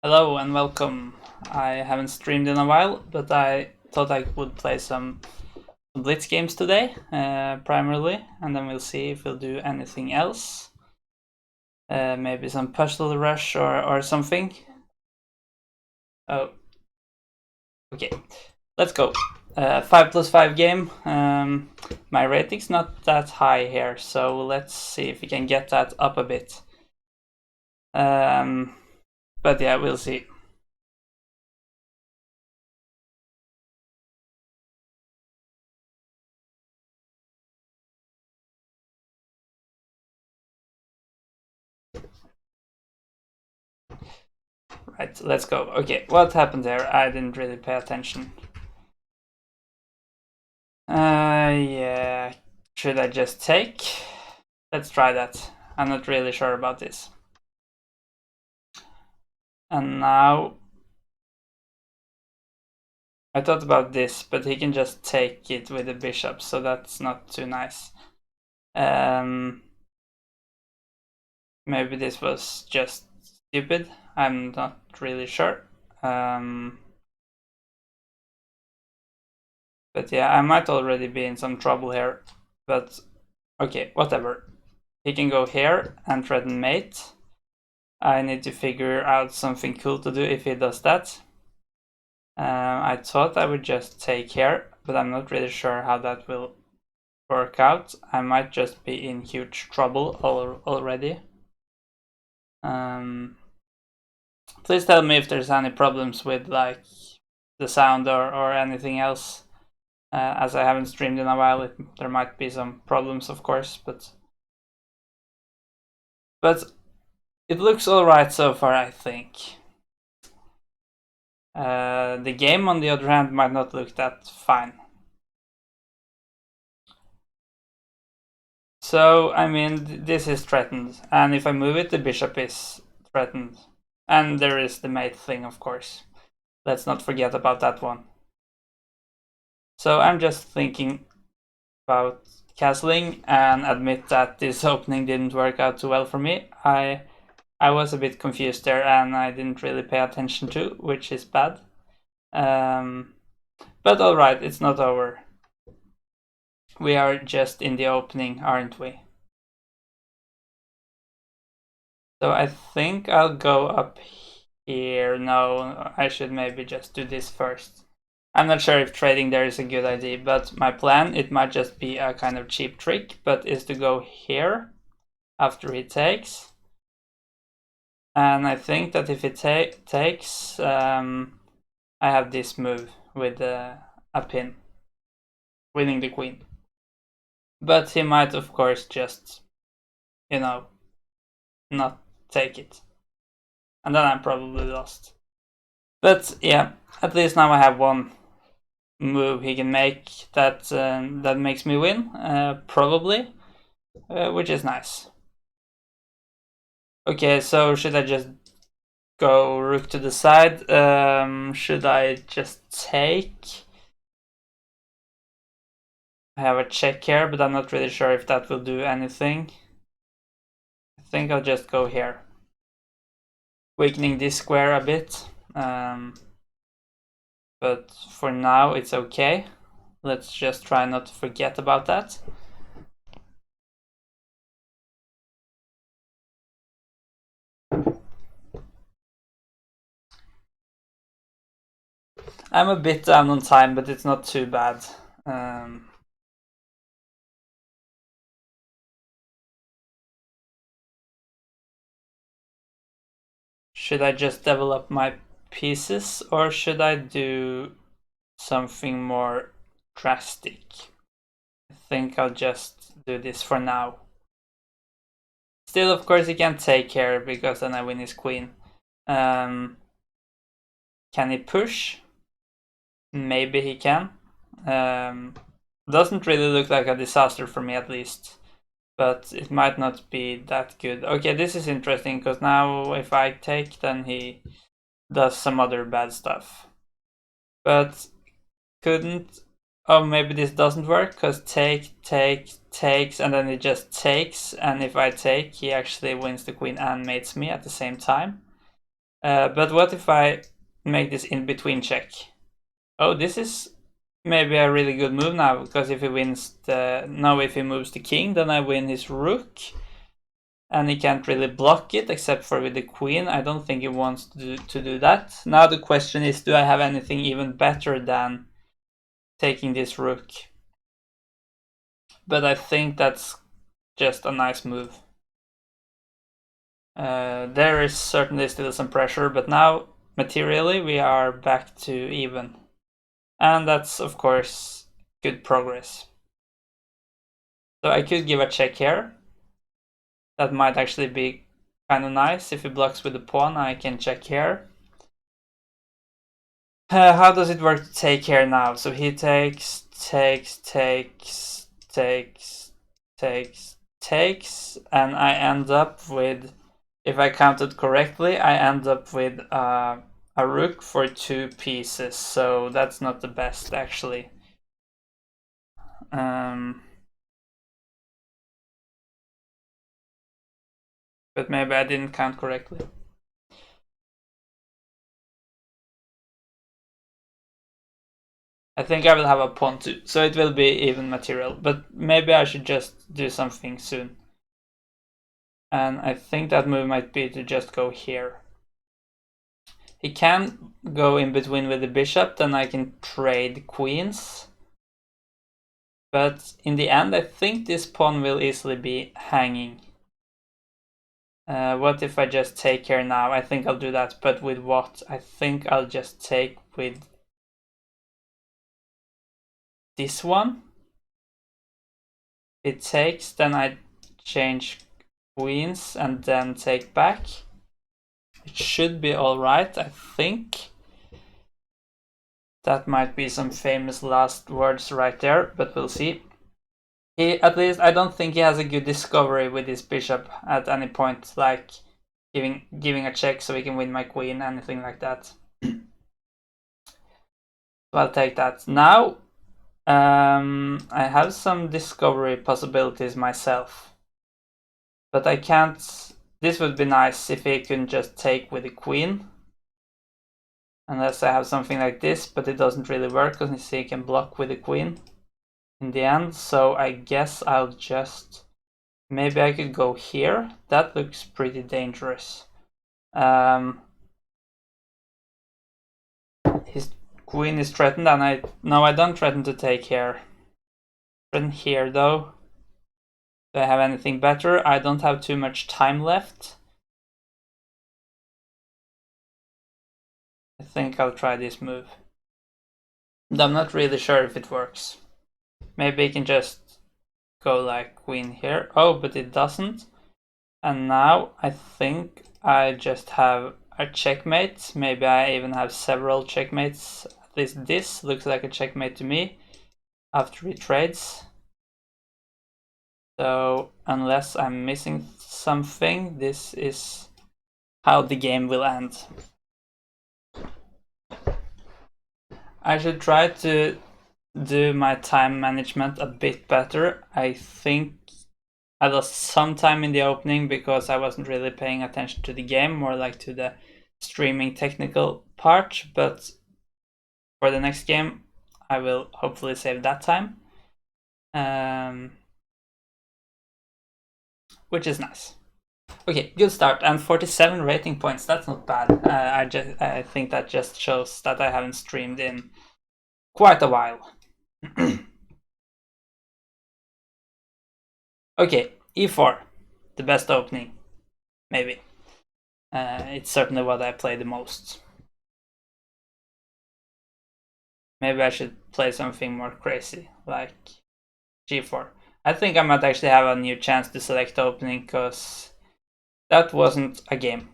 Hello and welcome. I haven't streamed in a while, but I thought I would play some Blitz games today, primarily, and then we'll see if we'll do anything else. Maybe some Puzzle Rush or something. Oh, okay. Let's go. 5+5 game. My rating's not that high here, so let's see if we can get that up a bit. But yeah, we'll see. Right, let's go. Okay, what happened there? I didn't really pay attention. Yeah. Should I just take? Let's try that. I'm not really sure about this. And now I thought about this, but he can just take it with the bishop, so that's not too nice. Maybe this was just stupid. I'm not really sure. But yeah, I might already be in some trouble here. But okay, whatever. He can go here and threaten mate. I need to figure out something cool to do if he does that. I thought I would just take here, but I'm not really sure how that will work out. I might just be in huge trouble already. Please tell me if there's any problems with like the sound or anything else. As I haven't streamed in a while, there might be some problems, of course, but it looks alright so far, I think. The game, on the other hand, might not look that fine. So, I mean, this is threatened, and if I move it, the bishop is threatened. And there is the mate thing, of course. Let's not forget about that one. So I'm just thinking about castling and admit that this opening didn't work out too well for me. I was a bit confused there and I didn't really pay attention to, which is bad. But alright, it's not over. We are just in the opening, aren't we? So I think I'll go up here. No, I should maybe just do this first. I'm not sure if trading there is a good idea, but my plan, it might just be a kind of cheap trick, but is to go here after he takes. And I think that if he takes, I have this move with a pin, winning the queen. But he might, of course, just, not take it. And then I'm probably lost. But yeah, at least now I have one move he can make that makes me win, probably, which is nice. Okay, so should I just go rook to the side? Should I just take? I have a check here, but I'm not really sure if that will do anything. I think I'll just go here, weakening this square a bit. But for now it's okay. Let's just try not to forget about that. I'm a bit down on time, but it's not too bad. Should I just develop my pieces or should I do something more drastic? I think I'll just do this for now. Still, of course, he can't take here because then I win his queen. Can he push? Maybe he can. Doesn't really look like a disaster for me, at least. But it might not be that good. Okay, this is interesting because now if I take, then he does some other bad stuff. But couldn't. Oh, maybe this doesn't work because takes, and then it just takes. And if I take, he actually wins the queen and mates me at the same time. But what if I make this in between check? Oh, this is maybe a really good move now, because if he wins if he moves the king, then I win his rook. And he can't really block it, except for with the queen. I don't think he wants to do that. Now the question is, do I have anything even better than taking this rook? But I think that's just a nice move. There is certainly still some pressure, but now materially we are back to even. And that's of course good progress. So I could give a check here. That might actually be kind of nice. If he blocks with the pawn, I can check here. How does it work to take here now? So he takes, and I end up with, if I counted correctly, I end up with a rook for 2 pieces. So that's not the best, actually. But maybe I didn't count correctly. I think I will have a pawn too, so it will be even material. But maybe I should just do something soon. And I think that move might be to just go here. He can go in between with the bishop, then I can trade queens. But in the end, I think this pawn will easily be hanging. What if I just take here now? I think I'll do that, but with what? I think I'll just take with this one. It takes, then I change queens and then take back. It should be alright, I think. That might be some famous last words right there, but we'll see. At least I don't think he has a good discovery with his bishop at any point, like giving a check so he can win my queen, anything like that. So I'll take that. Now I have some discovery possibilities myself, but I can't. This would be nice if he can just take with the queen, unless I have something like this, but it doesn't really work because he can block with the queen in the end. So I guess I'll just, maybe I could go here. That looks pretty dangerous. His queen is threatened, and I don't threaten to take here. Threaten here though. Do I have anything better? I don't have too much time left. I think I'll try this move. I'm not really sure if it works. Maybe I can just go like queen here. Oh, but it doesn't. And now I think I just have a checkmate. Maybe I even have several checkmates. At least this looks like a checkmate to me after he trades. So unless I'm missing something, this is how the game will end. I should try to do my time management a bit better. I think I lost some time in the opening because I wasn't really paying attention to the game, more like to the streaming technical part, but for the next game I will hopefully save that time, which is nice. Okay, good start, and 47 rating points, that's not bad. I think that just shows that I haven't streamed in quite a while. Okay, e4, the best opening, maybe. It's certainly what I play the most. Maybe I should play something more crazy, like g4. I think I might actually have a new chance to select opening, because that wasn't a game.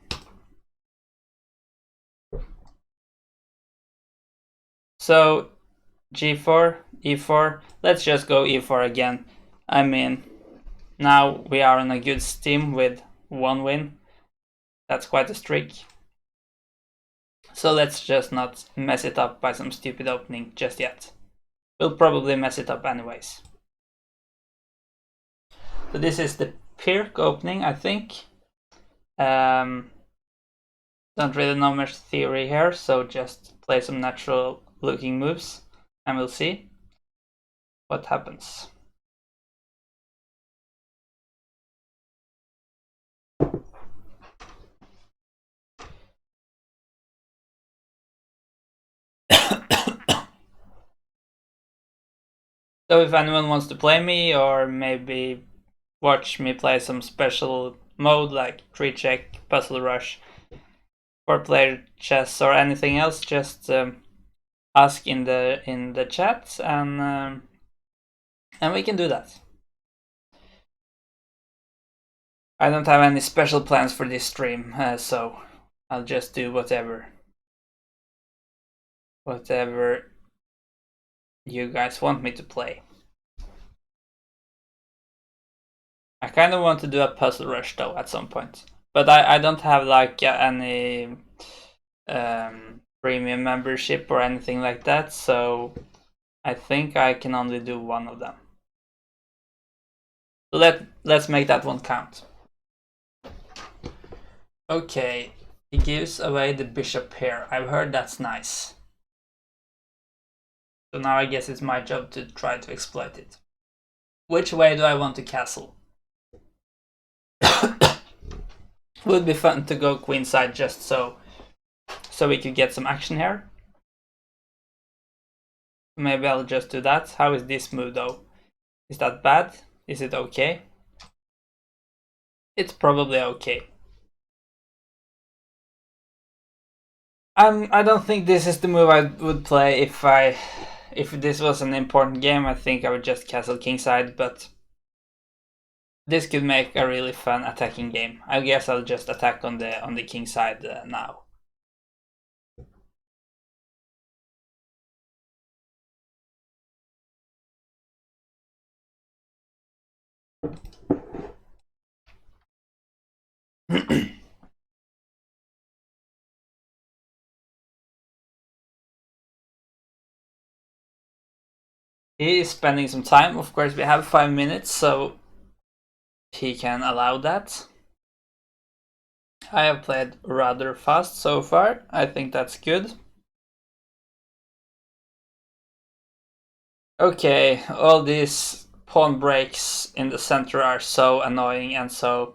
So g4, e4, let's just go e4 again. I mean, now we are on a good steam with 1 win. That's quite a streak. So let's just not mess it up by some stupid opening just yet. We'll probably mess it up anyways. So this is the Pirc opening, I think. So Don't really know much theory here, so just play some natural looking moves and we'll see what happens. So if anyone wants to play me or maybe watch me play some special mode like tree check, puzzle rush, 4-player chess or anything else, just ask in the chat and we can do that. I don't have any special plans for this stream, so I'll just do whatever you guys want me to play. I kind of want to do a puzzle rush though at some point, but I don't have like any premium membership or anything like that, so I think I can only do one of them. So let's make that one count. Okay, he gives away the bishop here. I've heard that's nice. So now I guess it's my job to try to exploit it. Which way do I want to castle? Would be fun to go queenside just so we could get some action here. Maybe I'll just do that. How is this move though? Is that bad? Is it okay? It's probably okay. I don't think this is the move I would play if this was an important game. I think I would just castle kingside, but this could make a really fun attacking game. I guess I'll just attack on the king side now. He is spending some time. Of course, we have 5 minutes, so he can allow that. I have played rather fast so far. I think that's good. Okay, all these pawn breaks in the center are so annoying and so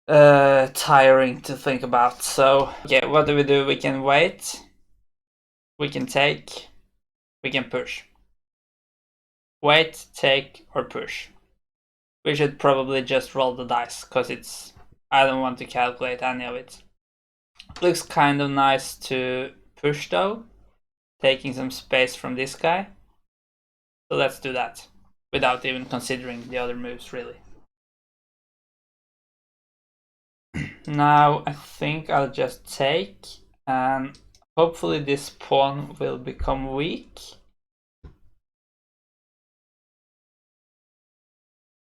tiring to think about. So, okay, what do? We can wait, we can take, we can push. Wait, take, or push. We should probably just roll the dice, because I don't want to calculate any of it. Looks kind of nice to push though, taking some space from this guy. So let's do that, without even considering the other moves really. Now I think I'll just take, and hopefully this pawn will become weak.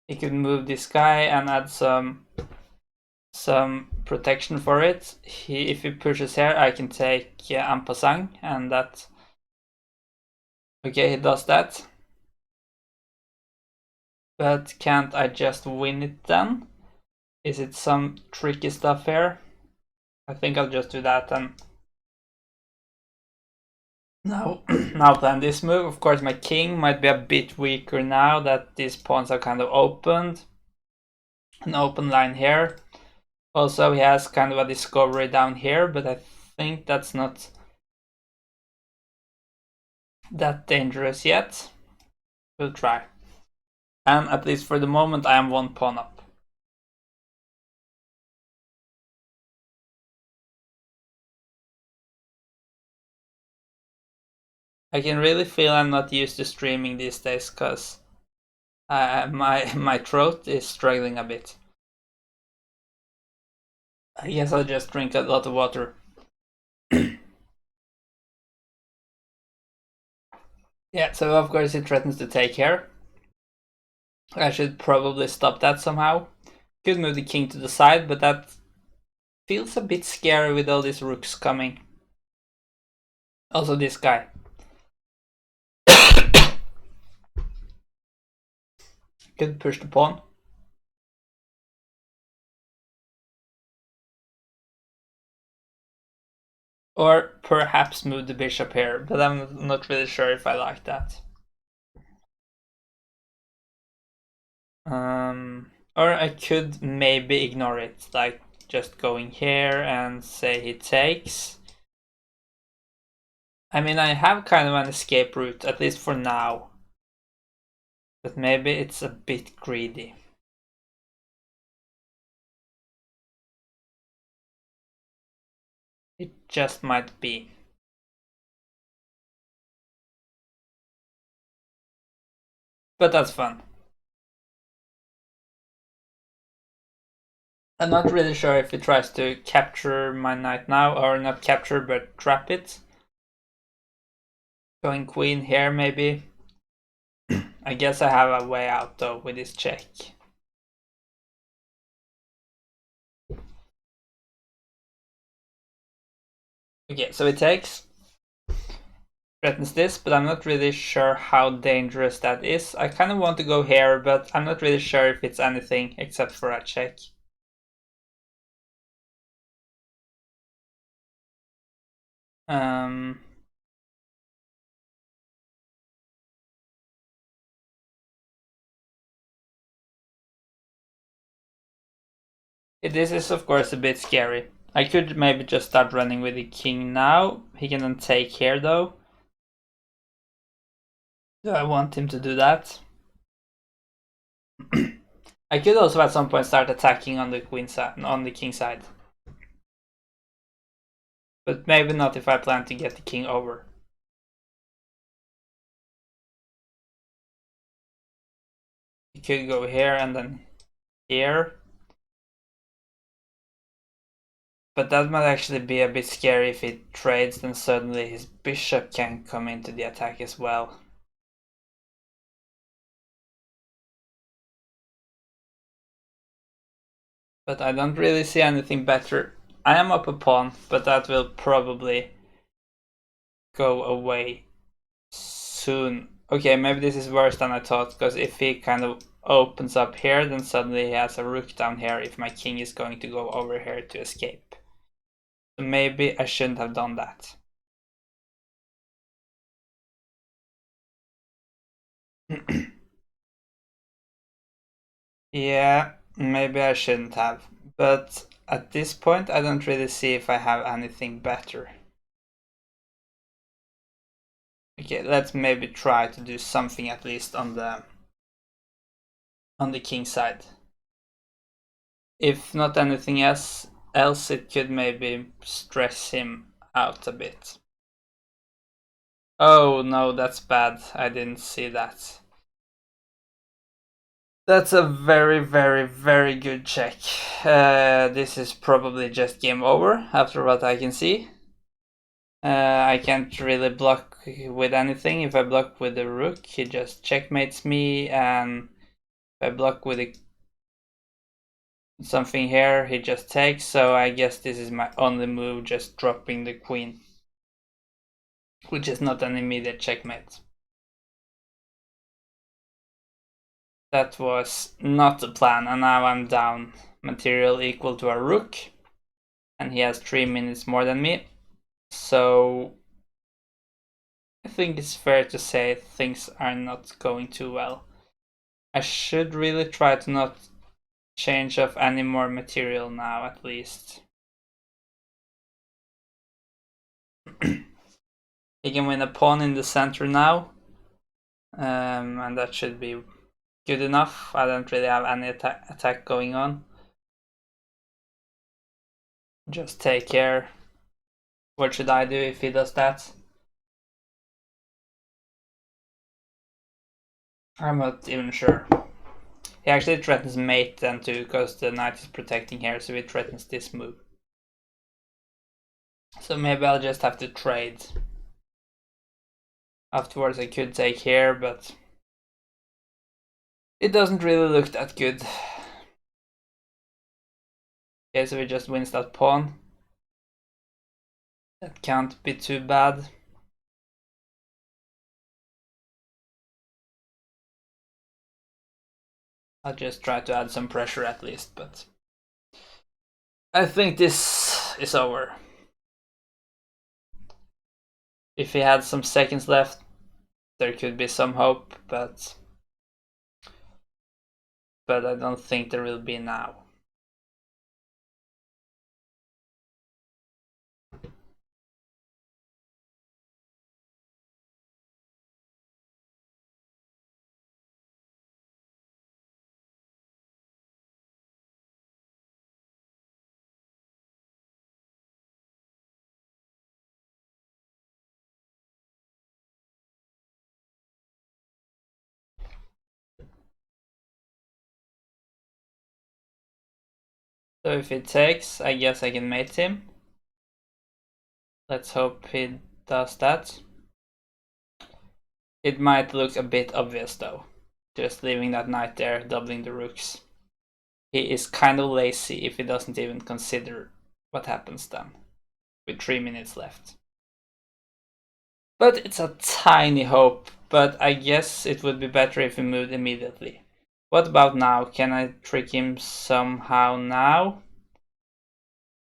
He could move this guy and add some protection for it. If he pushes here, I can take en passant, and that. Okay, he does that. But can't I just win it then? Is it some tricky stuff here? I think I'll just do that and now plan this move. Of course, my king might be a bit weaker now that these pawns are kind of opened. An open line here. Also, he has kind of a discovery down here, but I think that's not that dangerous yet. We'll try. And at least for the moment, I am one pawn up. I can really feel I'm not used to streaming these days because my throat is struggling a bit. I guess I'll just drink a lot of water. Yeah, so of course he threatens to take here. I should probably stop that somehow. Could move the king to the side, but that feels a bit scary with all these rooks coming. Also this guy. Could push the pawn. Or perhaps move the bishop here, but I'm not really sure if I like that. Or I could maybe ignore it, like just going here and say he takes. I mean, I have kind of an escape route, at least for now. But maybe it's a bit greedy. It just might be. But that's fun. I'm not really sure if he tries to capture my knight now, or not capture, but trap it. Going queen here, maybe. I guess I have a way out, though, with this check. Okay, so it takes. Threatens this, but I'm not really sure how dangerous that is. I kind of want to go here, but I'm not really sure if it's anything except for a check. Um, this is of course a bit scary. I could maybe just start running with the king now. He can then take here though. Do I want him to do that? I could also at some point start attacking on the queen side, on the king side. But maybe not if I plan to get the king over. He could go here and then here. But that might actually be a bit scary if he trades, then suddenly his bishop can come into the attack as well. But I don't really see anything better. I am up a pawn, but that will probably go away soon. Okay, maybe this is worse than I thought, because if he kind of opens up here, then suddenly he has a rook down here if my king is going to go over here to escape. So maybe I shouldn't have done that. Yeah, maybe I shouldn't have. But at this point, I don't really see if I have anything better. Okay, let's maybe try to do something at least on the king side. If not anything else, it could maybe stress him out a bit. Oh no, that's bad. I didn't see that. That's a very, very, very good check. This is probably just game over after what I can see. I can't really block with anything. If I block with the rook, he just checkmates me, and if I block with something here, he just takes. So I guess this is my only move, just dropping the queen, which is not an immediate checkmate. That was not the plan, and now I'm down material equal to a rook, and he has 3 minutes more than me. So I think it's fair to say things are not going too well. I should really try to not change off any more material now, at least. He can win a pawn in the center now, and that should be good enough. I don't really have any attack going on. Just take care. What should I do if he does that? I'm not even sure. He actually threatens mate then too, because the knight is protecting here, so he threatens this move. So maybe I'll just have to trade. Afterwards I could take here, but it doesn't really look that good. Okay, so he just wins that pawn. That can't be too bad. I'll just try to add some pressure at least, but I think this is over. If he had some seconds left, there could be some hope, but I don't think there will be now. So if he takes, I guess I can mate him. Let's hope he does that. It might look a bit obvious though, just leaving that knight there, doubling the rooks. He is kind of lazy if he doesn't even consider what happens then, with 3 minutes left. But it's a tiny hope, but I guess it would be better if he moved immediately. What about now? Can I trick him somehow now?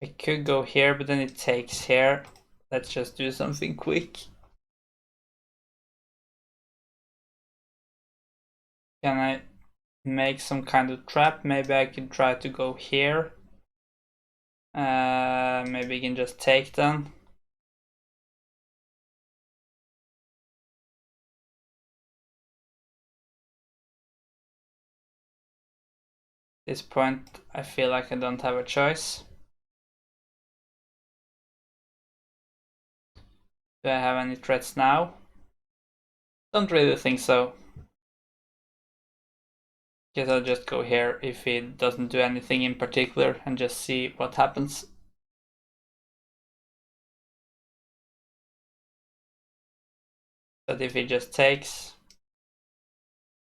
I could go here, but then it takes here. Let's just do something quick. Can I make some kind of trap? Maybe I could try to go here. Maybe I can just take them. At this point, I feel like I don't have a choice. Do I have any threats now? Don't really think so. Guess I'll just go here if he doesn't do anything in particular and just see what happens. But if he just takes,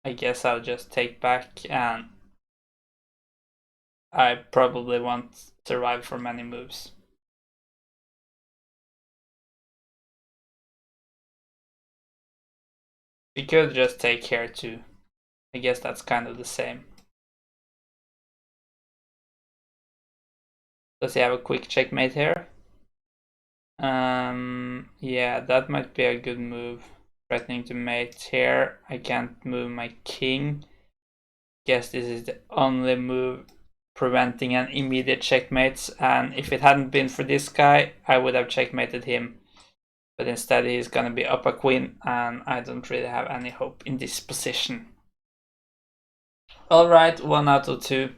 I guess I'll just take back, and I probably won't survive for many moves. We could just take here too. I guess that's kind of the same. Does he have a quick checkmate here? Yeah, that might be a good move. Threatening to mate here. I can't move my king. Guess this is the only move preventing an immediate checkmate, and if it hadn't been for this guy, I would have checkmated him. But instead he's gonna be up a queen, and I don't really have any hope in this position. Alright, 1 out of 2.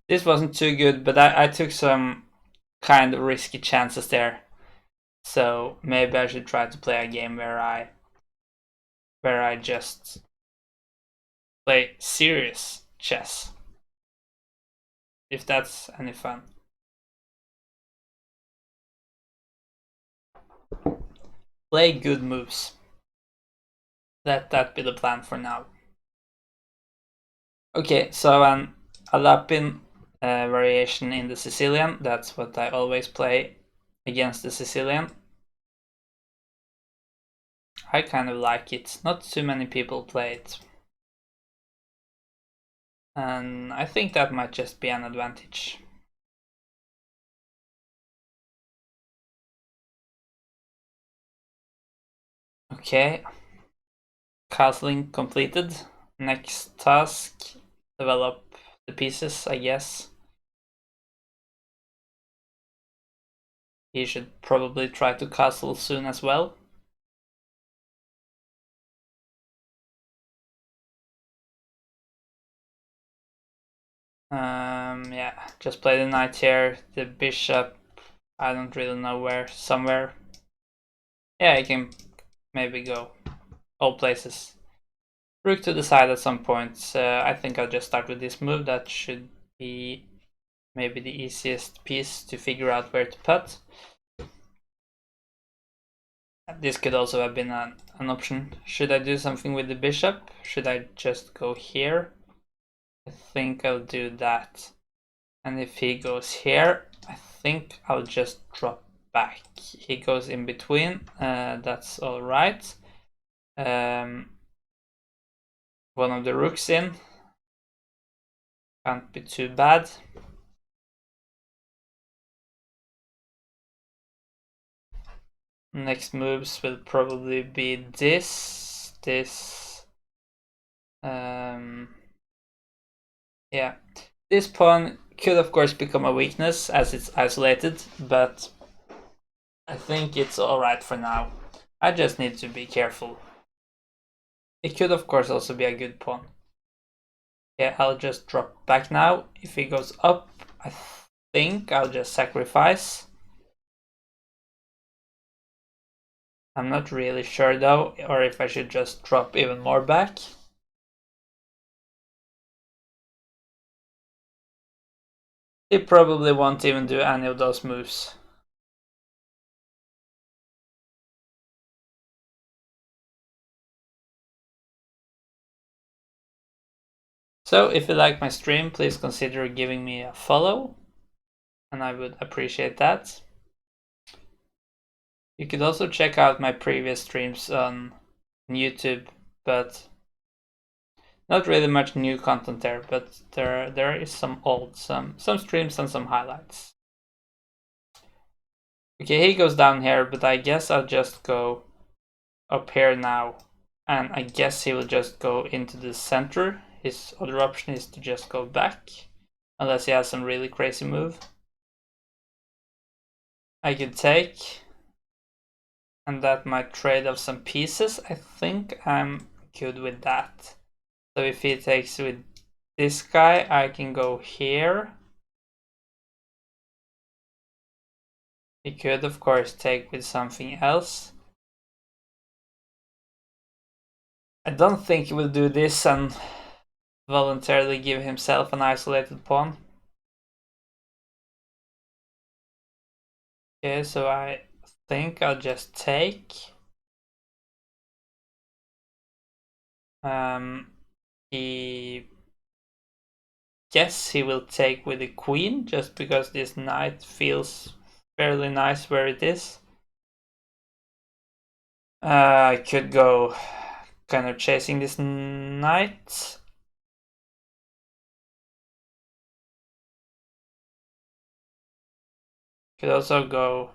This wasn't too good, but I took some kind of risky chances there. So maybe I should try to play a game where I just play serious chess. If that's any fun. Play good moves. Let that be the plan for now. Okay, so an Alapin variation in the Sicilian. That's what I always play against the Sicilian. I kind of like it. Not too many people play it. And I think that might just be an advantage. Okay. Castling completed. Next task, develop the pieces, I guess. He should probably try to castle soon as well. Yeah, just play the knight here. The bishop, I don't really know where, somewhere. Yeah, I can maybe go all places. Rook to the side at some point. I think I'll just start with this move. That should be maybe the easiest piece to figure out where to put. This could also have been an option. Should I do something with the bishop? Should I just go here? I think I'll do that. And if he goes here, I think I'll just drop back. He goes in between. That's all right. One of the rooks in. Can't be too bad. Next moves will probably be this. Yeah. This pawn could of course become a weakness as it's isolated, but I think it's alright for now. I just need to be careful. It could of course also be a good pawn. Yeah, I'll just drop back now. If he goes up, I think I'll just sacrifice. I'm not really sure though, or if I should just drop even more back. He probably won't even do any of those moves. So if you like my stream, please consider giving me a follow, and I would appreciate that. You could also check out my previous streams on YouTube, but not really much new content there, but there is some old, some streams and some highlights. Okay, he goes down here, but I guess I'll just go up here now, and I guess he will just go into the center. His other option is to just go back, unless he has some really crazy move. I could take, and that might trade off some pieces. I think I'm good with that. So if he takes with this guy, I can go here. He could of course take with something else. I don't think he will do this and voluntarily give himself an isolated pawn. Okay, so I think I'll just take. He guess he will take with the queen just because this knight feels fairly nice where it is. I could go kind of chasing this knight. Could also go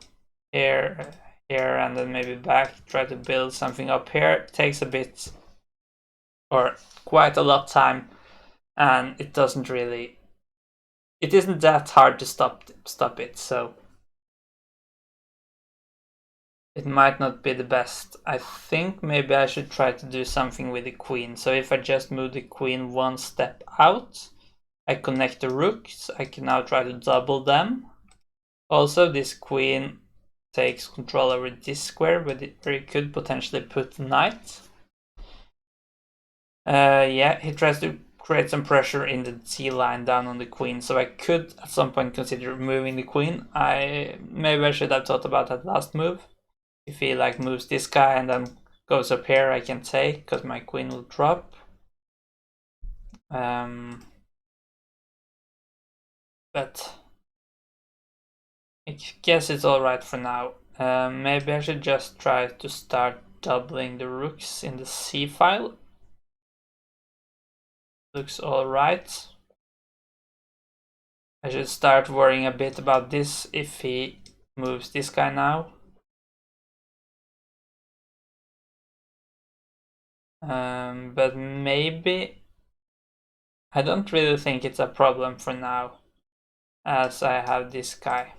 here, here, and then maybe back, try to build something up here. It takes a bit, or quite a lot of time, and it doesn't really, it isn't that hard to stop it, so it might not be the best. I think maybe I should try to do something with the queen. So if I just move the queen one step out, I connect the rooks, I can now try to double them. Also, this queen takes control over this square, where it could potentially put the knight. Yeah, he tries to create some pressure in the C line down on the queen, so I could at some point consider moving the queen. Maybe I should have thought about that last move. If he like moves this guy and then goes up here, I can take because my queen will drop. But I guess it's alright for now. Maybe I should just try to start doubling the rooks in the C file. Looks alright. I should start worrying a bit about this if he moves this guy now. But maybe I don't really think it's a problem for now, as I have this guy.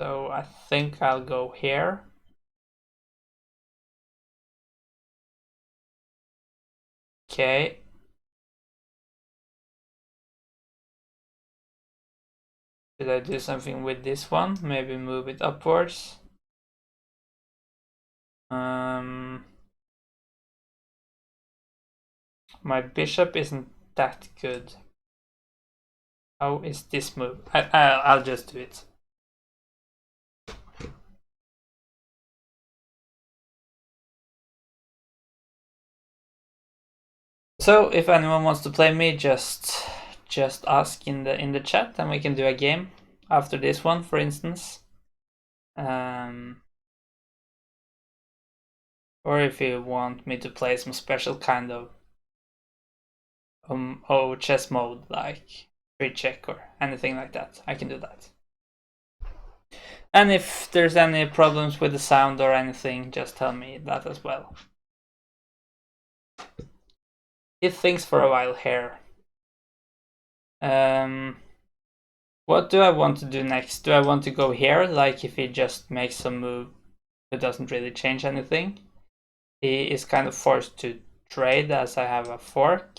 So I think I'll go here. Okay. Should I do something with this one? Maybe move it upwards. My bishop isn't that good. How is this move? I'll just do it. So if anyone wants to play me, just ask in the chat, and we can do a game after this one, for instance. Or if you want me to play some special kind of chess mode, like free check or anything like that, I can do that. And if there's any problems with the sound or anything, just tell me that as well. He thinks for a while here. What do I want to do next? Do I want to go here, like if he just makes some move that doesn't really change anything? He is kind of forced to trade as I have a fork.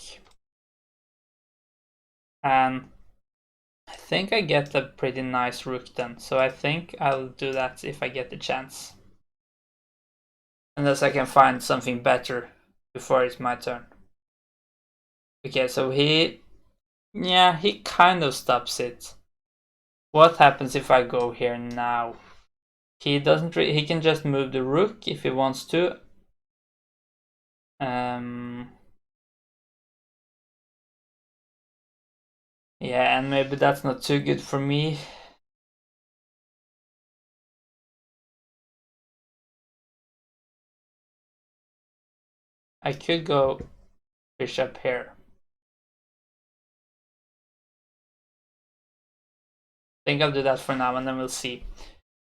And I think I get a pretty nice rook then, so I think I'll do that if I get the chance. Unless I can find something better before it's my turn. Okay, so he kind of stops it. What happens if I go here now? He doesn't. He can just move the rook if he wants to. Yeah, and maybe that's not too good for me. I could go bishop here. I think I'll do that for now and then we'll see.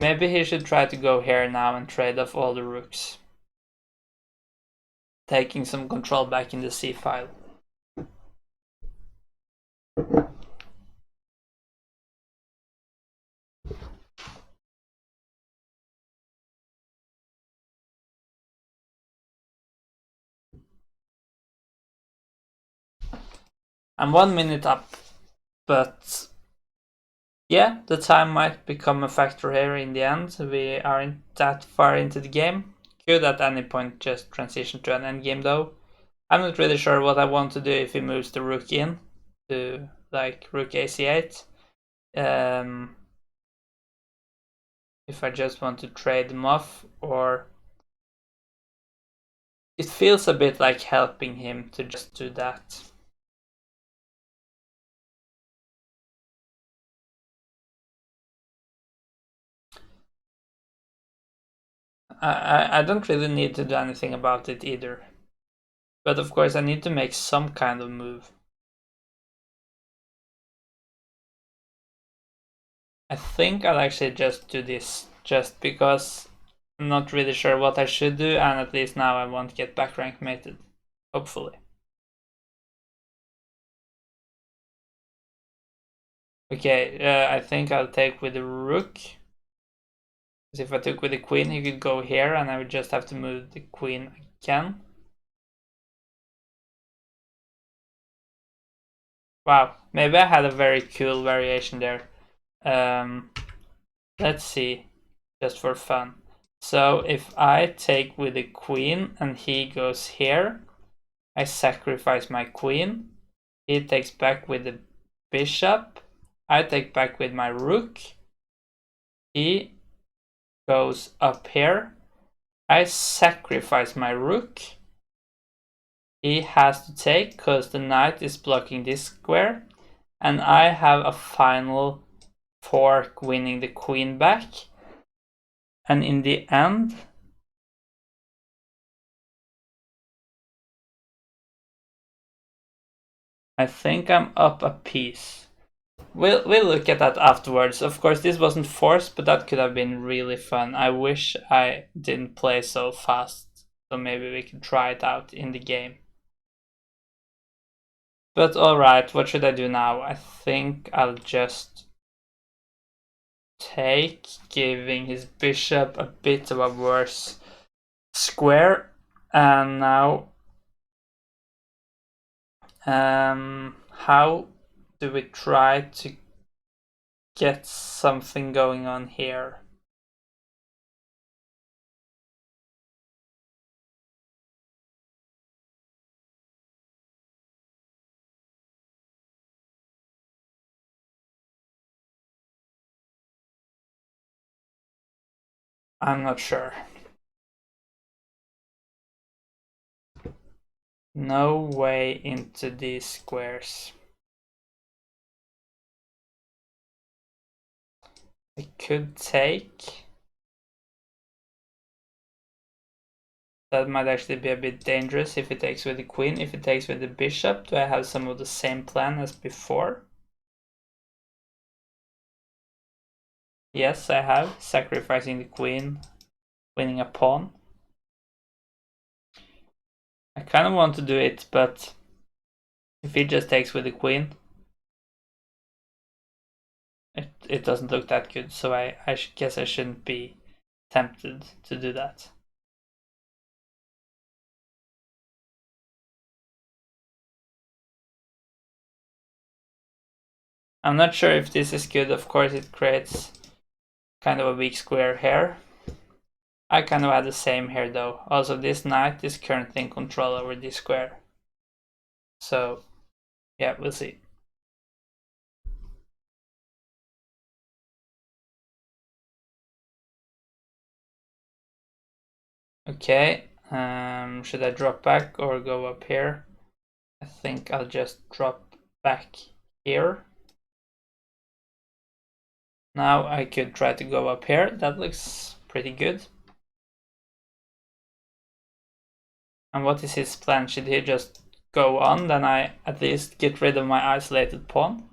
Maybe he should try to go here now and trade off all the rooks. Taking some control back in the c file. I'm 1 minute up, but yeah, the time might become a factor here in the end. We aren't that far into the game. Could at any point just transition to an endgame though. I'm not really sure what I want to do if he moves the rook in to like rook ac8. If I just want to trade them off, or it feels a bit like helping him to just do that. I don't really need to do anything about it either. But of course I need to make some kind of move. I think I'll actually just do this, just because I'm not really sure what I should do, and at least now I won't get back rank mated. Hopefully. Okay, I think I'll take with the rook. Because if I took with the queen, he could go here, and I would just have to move the queen again. Wow, maybe I had a very cool variation there. Let's see, just for fun. So if I take with the queen and he goes here, I sacrifice my queen. He takes back with the bishop. I take back with my rook. He goes up here. I sacrifice my rook. He has to take because the knight is blocking this square. And I have a final fork winning the queen back. And in the end, I think I'm up a piece. We'll look at that afterwards. Of course, this wasn't forced, but that could have been really fun. I wish I didn't play so fast, so maybe we can try it out in the game. But alright, what should I do now? I think I'll just take, giving his bishop a bit of a worse square. And now, how do we try to get something going on here? I'm not sure. No way into these squares. I could take. That might actually be a bit dangerous if it takes with the queen. If it takes with the bishop, do I have some of the same plan as before? Yes, I have. Sacrificing the queen, winning a pawn. I kind of want to do it, but if he just takes with the queen, it doesn't look that good. So I guess I shouldn't be tempted to do that. I'm not sure if this is good. Of course, it creates kind of a weak square here. I kind of had the same here though. Also, this knight is currently in control over this square. So, yeah, we'll see. Okay, should I drop back or go up here? I think I'll just drop back here. Now I could try to go up here. That looks pretty good. And what is his plan? Should he just go on? Then I at least get rid of my isolated pawn.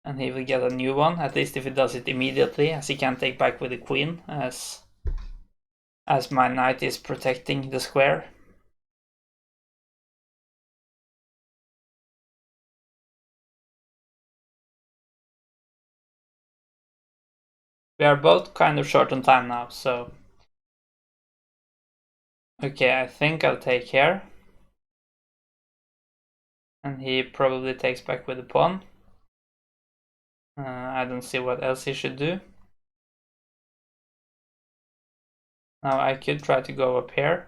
And he will get a new one, at least if he does it immediately, as he can't take back with the queen, as my knight is protecting the square. We are both kind of short on time now, so... Okay, I think I'll take here. And he probably takes back with the pawn. I don't see what else he should do. Now I could try to go up here.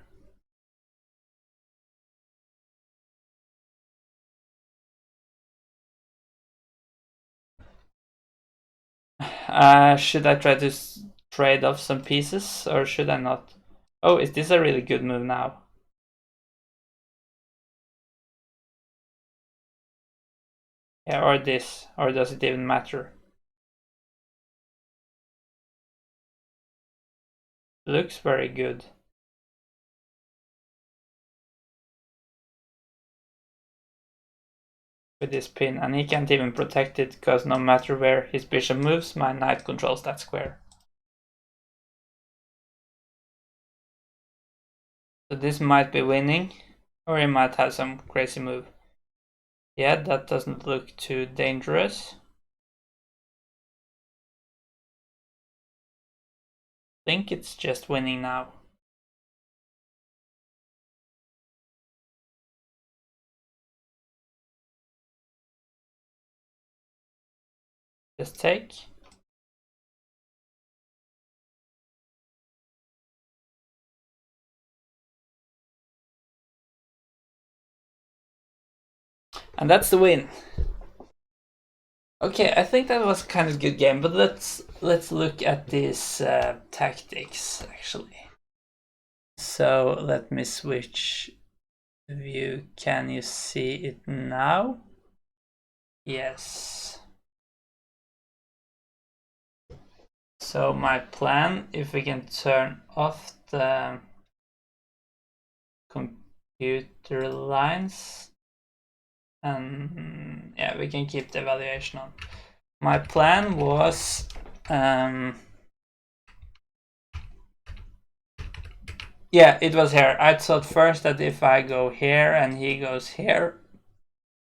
Should I try to trade off some pieces, or should I not? Oh, is this a really good move now? Yeah, or this, or does it even matter? Looks very good. With this pin, and he can't even protect it because no matter where his bishop moves, my knight controls that square. So this might be winning, or he might have some crazy move. Yeah, that doesn't look too dangerous. I think it's just winning now. Just take. And that's the win. Okay, I think that was kind of a good game, but let's look at these tactics actually. So let me switch view. Can you see it now? Yes. So my plan, if we can turn off the computer lines, and yeah, we can keep the evaluation on. My plan was yeah, it was here. I thought first that if I go here and he goes here,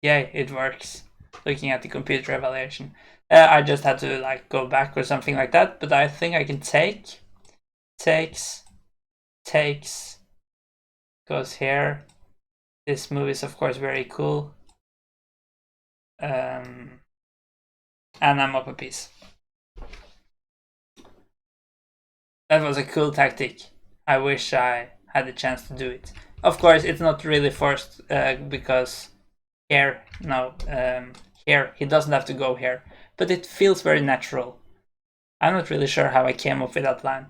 yeah, it works. Looking at the computer evaluation, I just had to like go back or something like that. But I think I can take, takes, goes here. This move is of course very cool. And I'm up a piece. That was a cool tactic. I wish I had the chance to do it. Of course, it's not really forced because here, no, here, he doesn't have to go here. But it feels very natural. I'm not really sure how I came up with that line.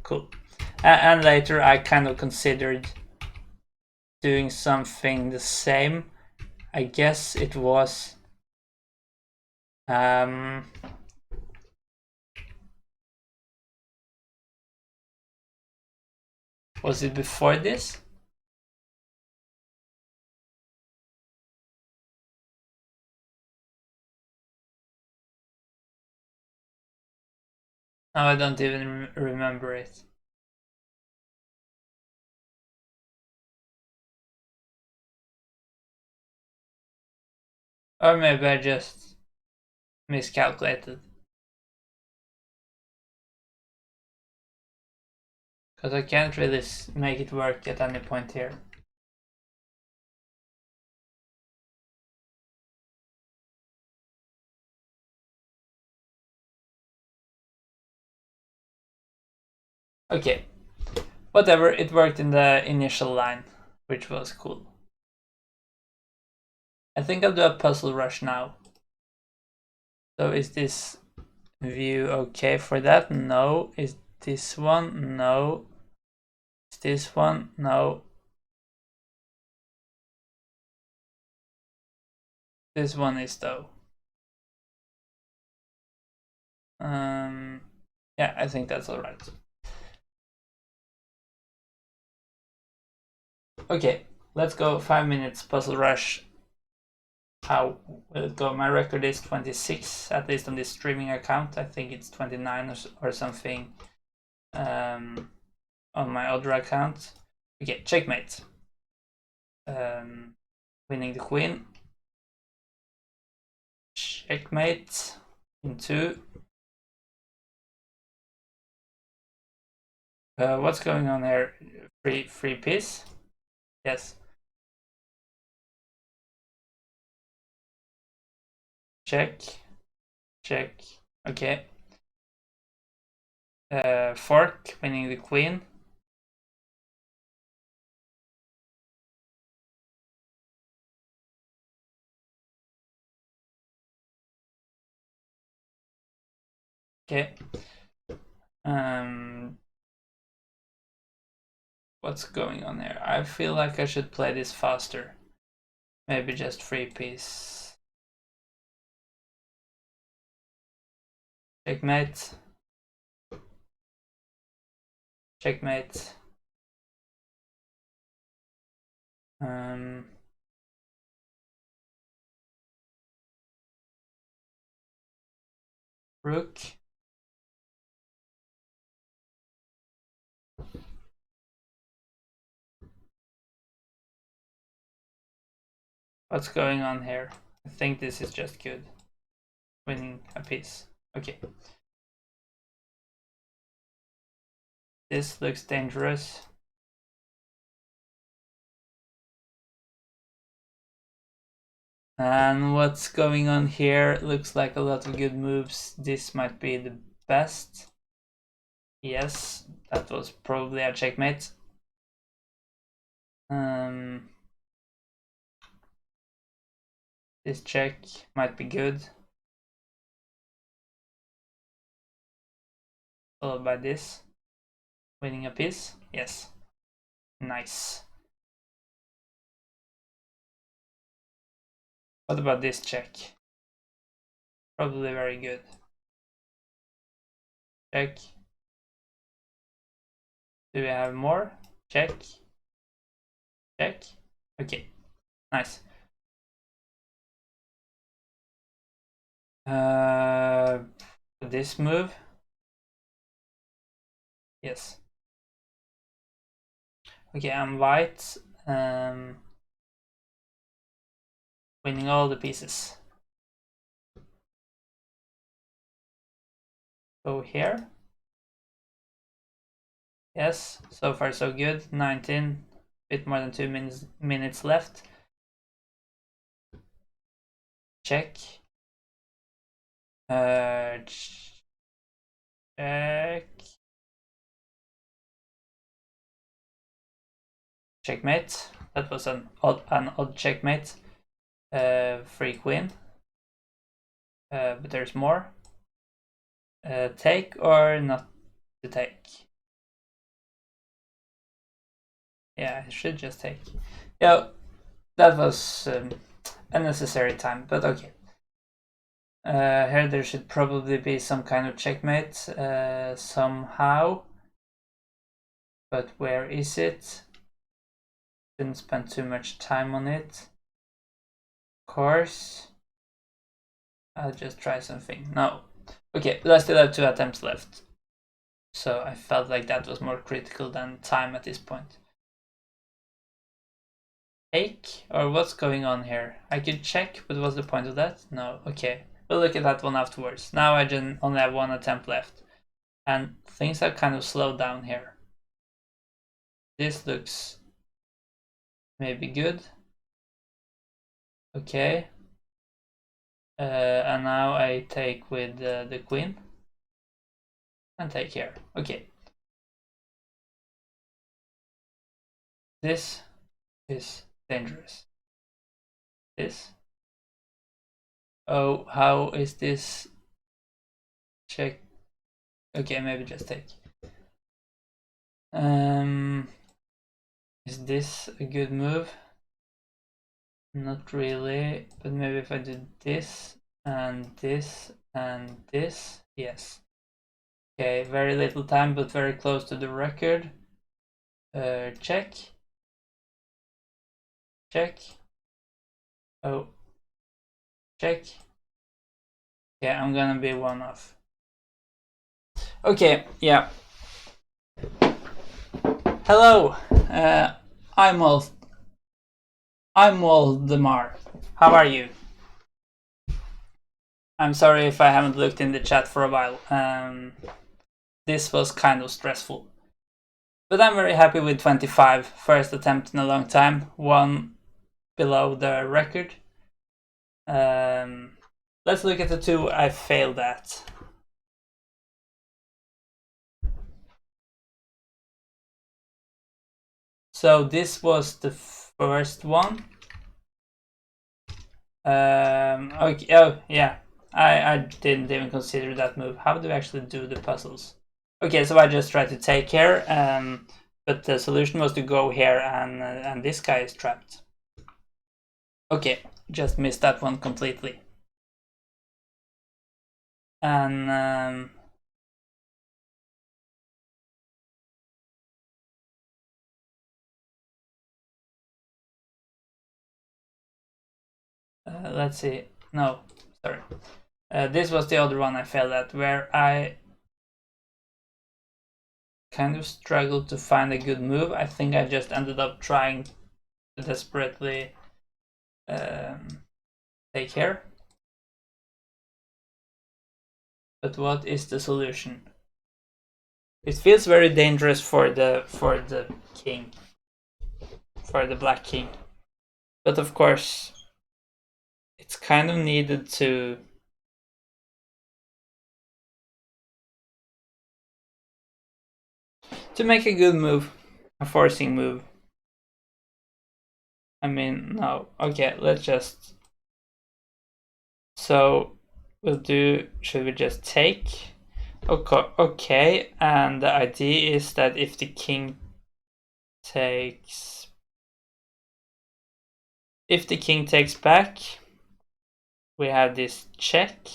Cool. And later I kind of considered doing something the same. I guess it was... was it before this? No, I don't even remember it. Or maybe I just miscalculated. Because I can't really make it work at any point here. Okay, whatever, it worked in the initial line, which was cool. I think I'll do a puzzle rush now. So is this view okay for that? No. Is this one? No. Is this one? No. This one is though. Yeah, I think that's alright. Okay, let's go 5 minutes puzzle rush. How will it go? My record is 26, at least on this streaming account. I think it's 29 or something on my other account. Okay, checkmate. Winning the queen. Checkmate in 2. What's going on here? Free piece? Yes. Check. Check. Okay. Fork, winning the queen. Okay. What's going on here? I feel like I should play this faster. Maybe just free piece. Checkmate. Checkmate. Rook. What's going on here? I think this is just good. Winning a piece. Okay. This looks dangerous. And what's going on here? Looks like a lot of good moves. This might be the best. Yes, that was probably a checkmate. This check might be good. Followed by this. Winning a piece. Yes. Nice. What about this check? Probably very good. Check. Do we have more? Check. Check. Okay. Nice. This move. Yes. Okay, I'm white. Winning all the pieces. Go here. Yes, so far so good. 19, bit more than 2 minutes left. Check. Check. Checkmate. That was an odd checkmate. Free queen. But there's more. Take or not to take? Yeah, I should just take. Yeah, that was unnecessary time, but okay. Here there should probably be some kind of checkmate somehow. But where is it? Didn't spend too much time on it. Of course. I'll just try something. No. Okay, but I still have 2 attempts left. So I felt like that was more critical than time at this point. Take? Or what's going on here? I could check, but what's the point of that? No, okay. We'll look at that one afterwards. Now I just only have one attempt left. And things have kind of slowed down here. This looks maybe good. Okay. And now I take with the queen. And take here. Okay. This is dangerous. This. Oh, how is this? Check. Okay, maybe just take. Is this a good move? Not really, but maybe if I do this and this and this, yes. Okay, very little time, but very close to the record. Check. Check. Oh. Check. Yeah, I'm gonna be one off. Okay, yeah. Hello, I'm Waldemar. How are you? I'm sorry if I haven't looked in the chat for a while. This was kind of stressful. But I'm very happy with 25. First attempt in a long time. One below the record. Let's look at the two I failed at. So this was the first one. Okay. Oh, yeah. I didn't even consider that move. How do I actually do the puzzles? Okay, so I just tried to take here, but the solution was to go here, and this guy is trapped. Okay, just missed that one completely. And let's see. No, sorry. This was the other one I failed at, where I kind of struggled to find a good move. I think I just ended up trying to desperately take here. But what is the solution? It feels very dangerous for the king, for the black king. But of course, it's kind of needed to make a good move, a forcing move. I mean, no. Okay, let's just. So we'll do. Should we just take? Okay, and the idea is that if the king takes. If the king takes back, we have this check.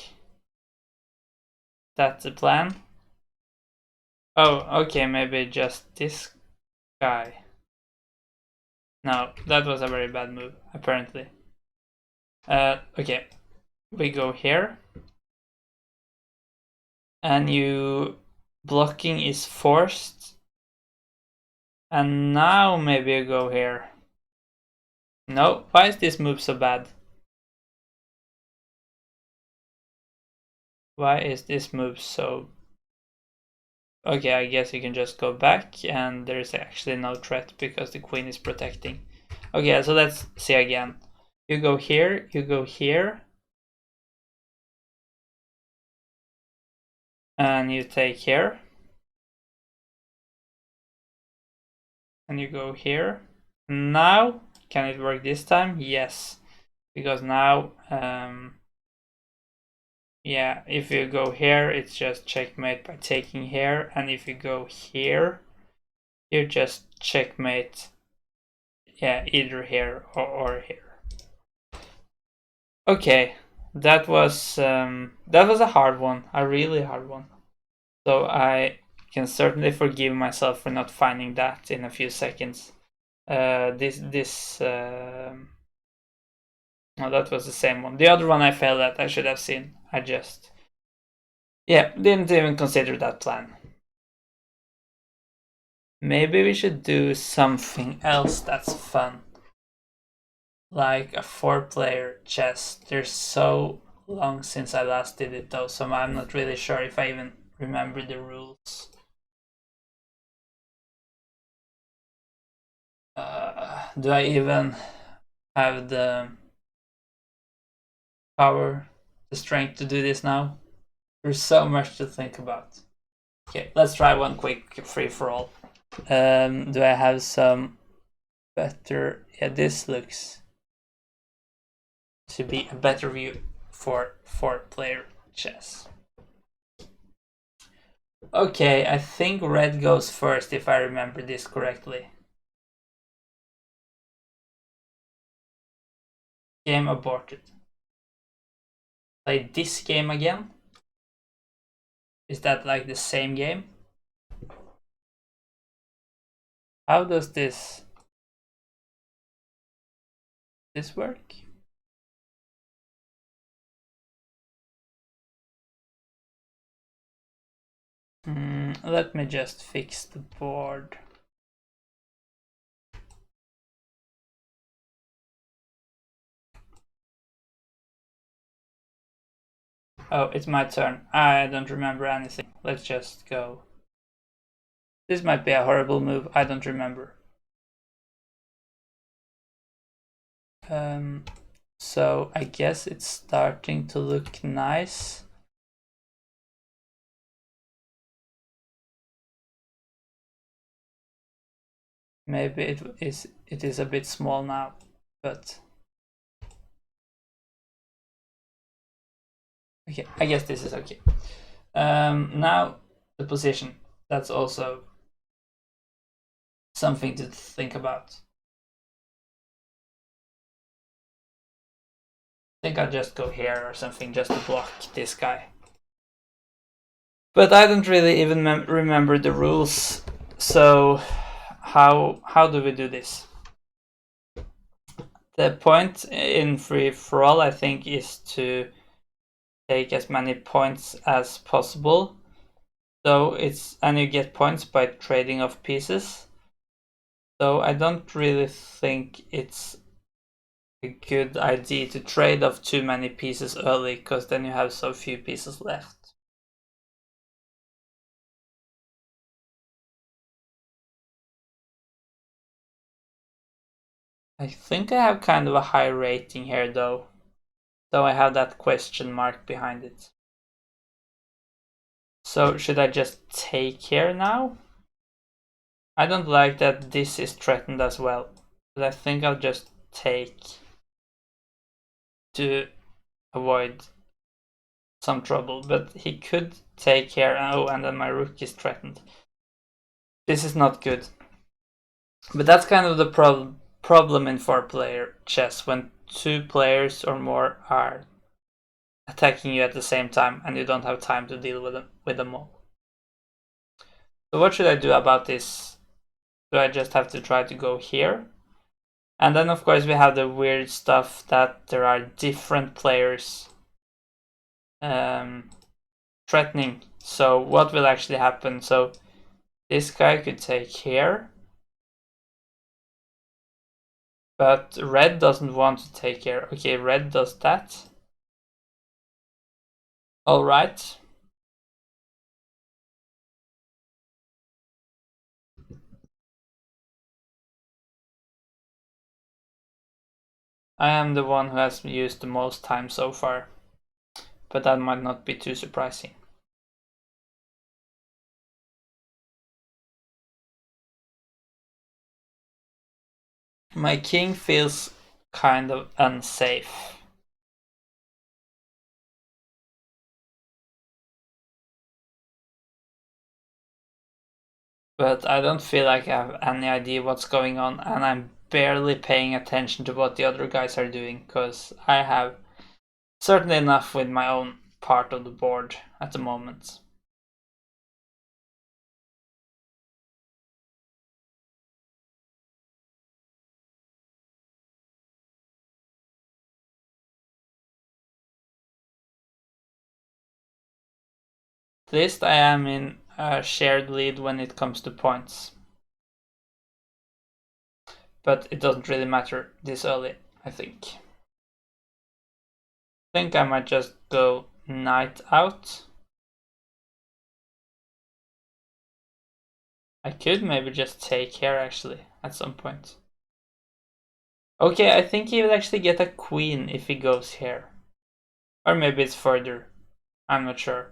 That's the plan. Oh, okay, maybe just this guy. No, that was a very bad move, apparently. Okay, we go here. And you blocking is forced. And now maybe you go here. No, why is this move so bad? Why is this move so... Okay, I guess you can just go back and there's actually no threat because the queen is protecting. Okay, so let's see again. You go here, you go here. And you take here. And you go here. Now, can it work this time? Yes. Because now, yeah, if you go here, it's just checkmate by taking here. And if you go here, you just checkmate, yeah, either here or here. Okay, that was a hard one, a really hard one. So I can certainly forgive myself for not finding that in a few seconds. No, that was the same one. The other one I failed at, I should have seen. I just, yeah, didn't even consider that plan. Maybe we should do something else that's fun. Like a 4-player chess. They're so long since I last did it though, so I'm not really sure if I even remember the rules. Do I even have the power, the strength to do this now? There's so much to think about. Okay, let's try one quick free-for-all. Do I have some better... Yeah, this looks to be a better view for 4-player chess. Okay, I think red goes first if I remember this correctly. Game aborted. Play this game again? Is that like the same game? How does this work? Let me just fix the board. Oh, it's my turn. I don't remember anything. Let's just go. This might be a horrible move. I don't remember. So I guess it's starting to look nice. Maybe it is a bit small now, but okay, I guess this is okay. Now the position. That's also something to think about. I think I'll just go here or something just to block this guy. But I don't really even remember the rules. So how do we do this? The point in free for all, I think, is to take as many points as possible. So and you get points by trading off pieces. So I don't really think it's a good idea to trade off too many pieces early, because then you have so few pieces left. I think I have kind of a high rating here though I have that question mark behind it. So should I just take here now? I don't like that this is threatened as well, but I think I'll just take to avoid some trouble. But he could take here, and then my rook is threatened. This is not good. But that's kind of the problem in 4-player chess, when 2 players or more are attacking you at the same time and you don't have time to deal with them all. So what should I do about this? Do I just have to try to go here? And then of course we have the weird stuff that there are different players threatening. So what will actually happen? So this guy could take here, but red doesn't want to take here. Okay, red does that. All right. I am the one who has used the most time so far, but that might not be too surprising. My king feels kind of unsafe. But I don't feel like I have any idea what's going on, and I'm barely paying attention to what the other guys are doing, because I have certainly enough with my own part of the board at the moment. At least I am in a shared lead when it comes to points. but it doesn't really matter this early, I think. I think I might just go knight out. I could maybe just take here actually at some point. Okay, I think he will actually get a queen if he goes here. Or maybe it's further. I'm not sure.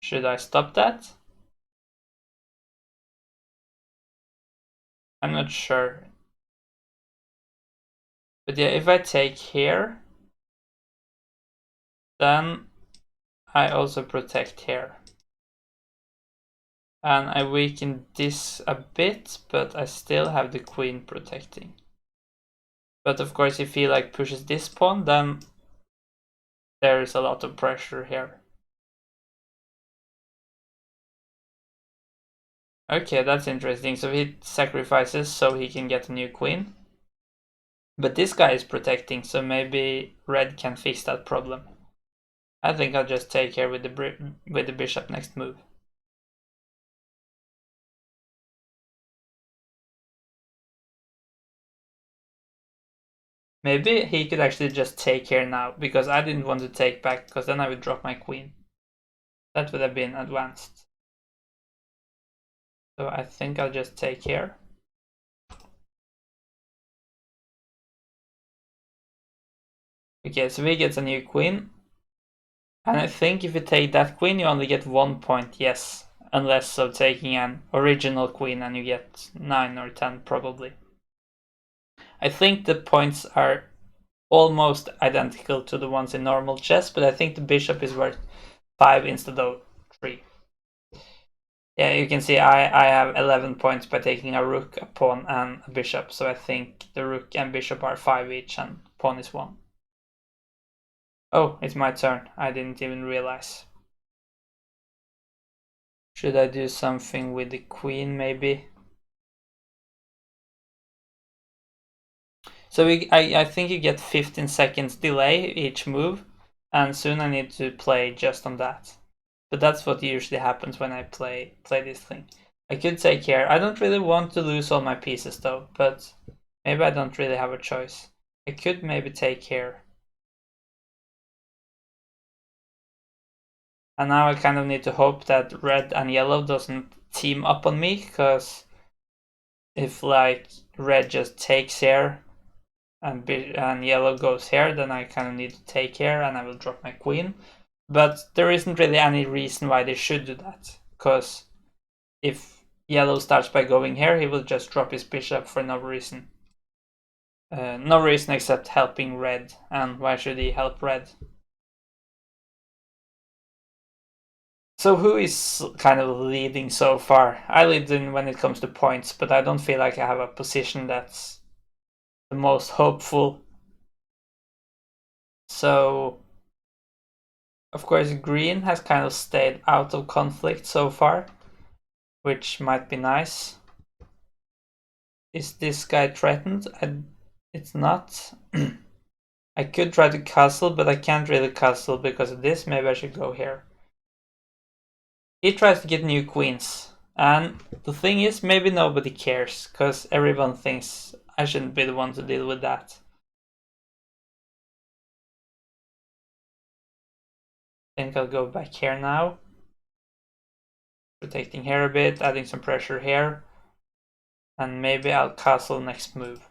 Should I stop that? I'm not sure. But yeah, if I take here, then I also protect here. And I weaken this a bit, but I still have the queen protecting. But of course, if he like pushes this pawn, then there is a lot of pressure here. Okay, that's interesting. So he sacrifices so he can get a new queen. But this guy is protecting, so maybe red can fix that problem. I think I'll just take here with the bishop next move. Maybe he could actually just take here now, because I didn't want to take back, because then I would drop my queen. That would have been advanced. So I think I'll just take here. Okay, so he gets a new queen. And I think if you take that queen, you only get 1 point, yes. Unless of taking an original queen and you get 9 or 10 probably. I think the points are almost identical to the ones in normal chess, but I think the bishop is worth 5 instead of 3. Yeah, you can see I have 11 points by taking a rook, a pawn, and a bishop, so I think the rook and bishop are 5 each and pawn is 1. Oh, it's my turn. I didn't even realize. Should I do something with the queen, maybe? So I think you get 15 seconds delay each move, and soon I need to play just on that. But that's what usually happens when I play this thing. I could take here. I don't really want to lose all my pieces though, but maybe I don't really have a choice. I could maybe take here. And now I kind of need to hope that red and yellow doesn't team up on me, because if like red just takes here and yellow goes here, then I kind of need to take here and I will drop my queen. But there isn't really any reason why they should do that, because if yellow starts by going here, he will just drop his bishop for no reason. No reason except helping red, and why should he help red? So who is kind of leading so far? I lead in when it comes to points, but I don't feel like I have a position that's the most hopeful. So, of course, green has kind of stayed out of conflict so far, which might be nice. Is this guy threatened? It's not. I could try to castle, but I can't really castle because of this. Maybe I should go here. He tries to get new queens. And the thing is, maybe nobody cares, because everyone thinks I shouldn't be the one to deal with that. I think I'll go back here now. Protecting here a bit, adding some pressure here. And maybe I'll castle next move.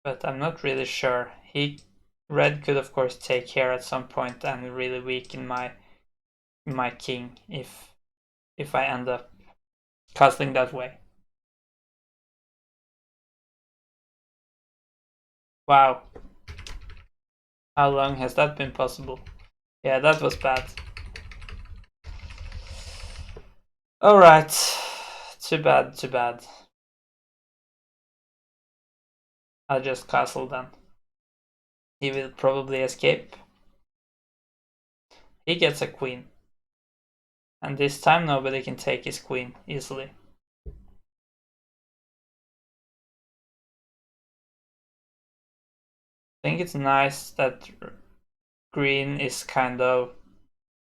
But I'm not really sure. Red could of course take here at some point and really weaken my king if I end up castling that way. Wow. How long has that been possible? Yeah, that was bad. Alright. Too bad, too bad. I'll just castle then. He will probably escape. He gets a queen. And this time nobody can take his queen easily. I think it's nice that green is kind of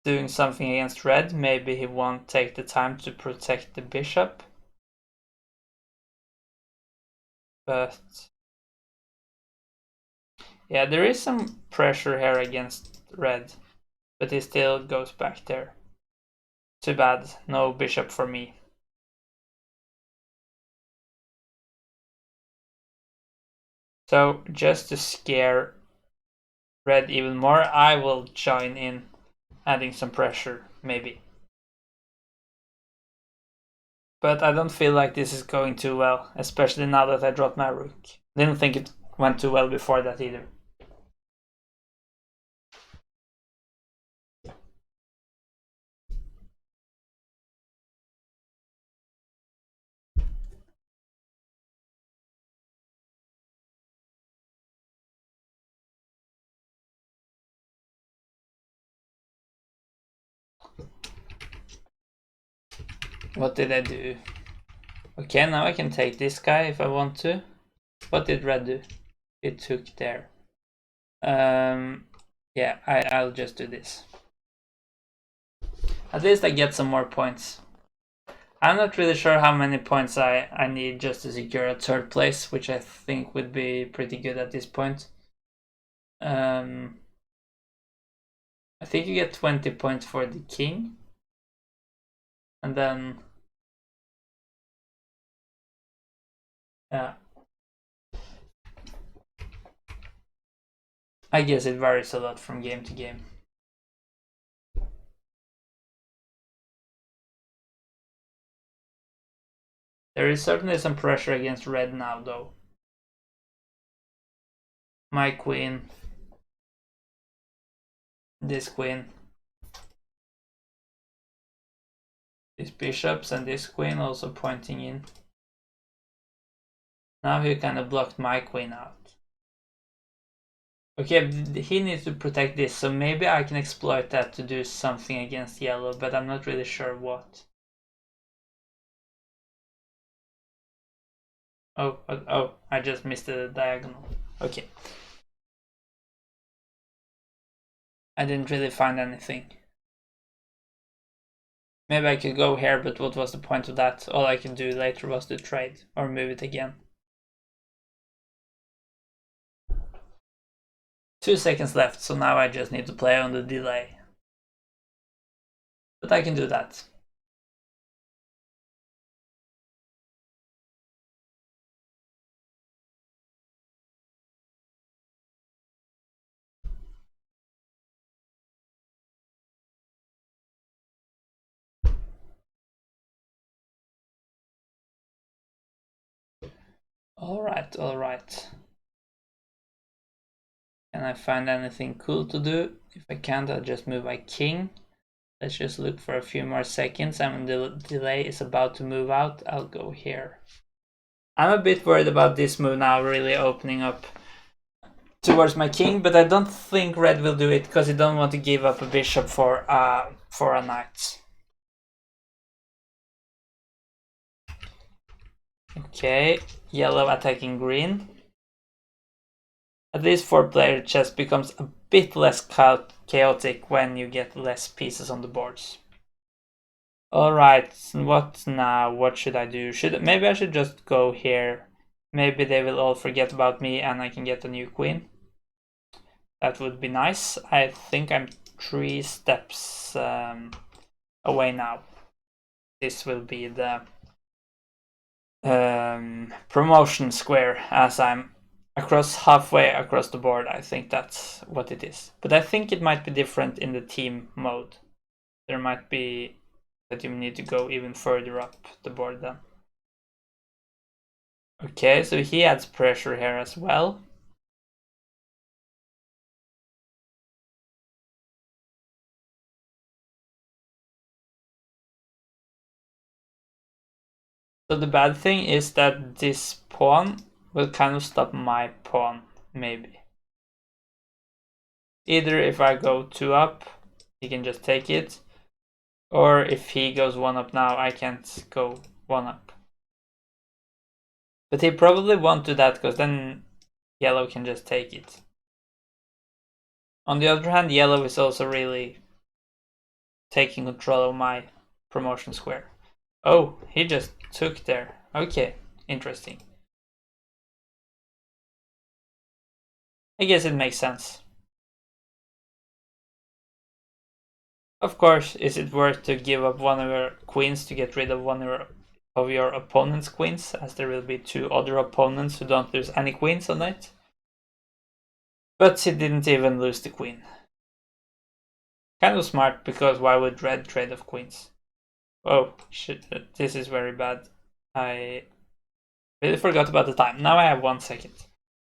doing something against red. Maybe he won't take the time to protect the bishop. But yeah, there is some pressure here against red, but he still goes back there. Too bad, no bishop for me. So just to scare red even more, I will join in, adding some pressure, maybe. But I don't feel like this is going too well, especially now that I dropped my rook. Didn't think it went too well before that either. What did I do? Okay, now I can take this guy if I want to. What did red do? It took there. Yeah, I'll just do this. At least I get some more points. I'm not really sure how many points I need just to secure a third place, which I think would be pretty good at this point. I think you get 20 points for the king. And then... yeah. I guess it varies a lot from game to game. There is certainly some pressure against red now, though. My queen. This queen. These bishops and this queen also pointing in. Now he kind of blocked my queen out. Okay, he needs to protect this, so maybe I can exploit that to do something against yellow, but I'm not really sure what. Oh, I just missed the diagonal. Okay. I didn't really find anything. Maybe I could go here, but what was the point of that? All I could do later was to trade, or move it again. 2 seconds left, so now I just need to play on the delay. But I can do that. Alright. Can I find anything cool to do? If I can't, I'll just move my king. Let's just look for a few more seconds, and when the delay is about to move out, I'll go here. I'm a bit worried about this move now really opening up towards my king, but I don't think red will do it because he don't want to give up a bishop for a knight. Okay, yellow attacking green. At least 4-player chess becomes a bit less chaotic when you get less pieces on the boards. Alright, what now? What should I do? Maybe I should just go here. Maybe they will all forget about me and I can get a new queen. That would be nice. I think I'm 3 steps away now. This will be the promotion square, as I'm halfway across the board. I think that's what it is. But I think it might be different in the team mode. There might be that you need to go even further up the board then. Okay, so he adds pressure here as well. So the bad thing is that this pawn will kind of stop my pawn, maybe. Either if I go 2 up, he can just take it, or if he goes 1 up now, I can't go 1 up. But he probably won't do that, because then yellow can just take it. On the other hand, yellow is also really taking control of my promotion square. Oh, he just took there. Okay, interesting. I guess it makes sense. Of course, is it worth to give up one of your queens to get rid of one of your opponent's queens, as there will be 2 other opponents who don't lose any queens on it? But he didn't even lose the queen. Kind of smart, because why would red trade of queens? Oh, shit, this is very bad. I really forgot about the time. Now I have 1 second.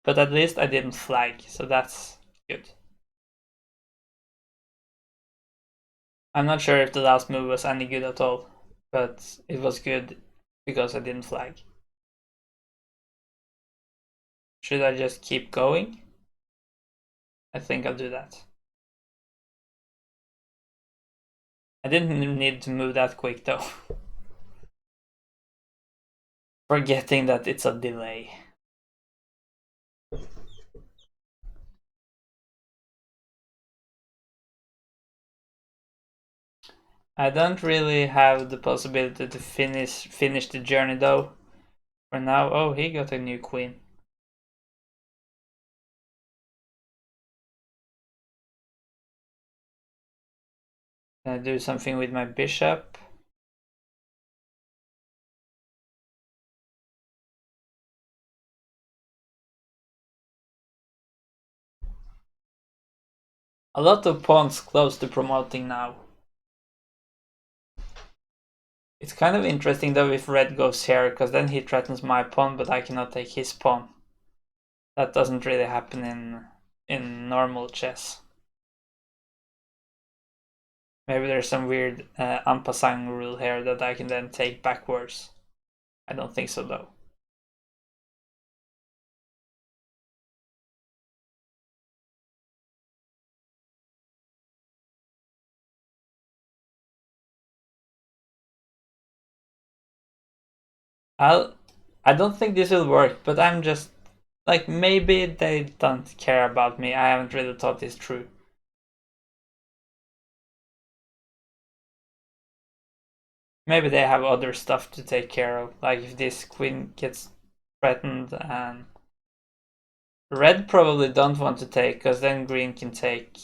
But at least I didn't flag, so that's good. I'm not sure if the last move was any good at all, but it was good because I didn't flag. Should I just keep going? I think I'll do that. I didn't need to move that quick though. Forgetting that it's a delay. I don't really have the possibility to finish the journey though. For now, oh, he got a new queen. Can I do something with my bishop? A lot of pawns close to promoting now. It's kind of interesting though if red goes here, because then he threatens my pawn, but I cannot take his pawn. That doesn't really happen in normal chess. Maybe there's some weird en passant rule here that I can then take backwards. I don't think so though. I don't think this will work, but I'm just like, maybe they don't care about me. I haven't really thought this through. Maybe they have other stuff to take care of, like if this queen gets threatened, and red probably don't want to take, because then green can take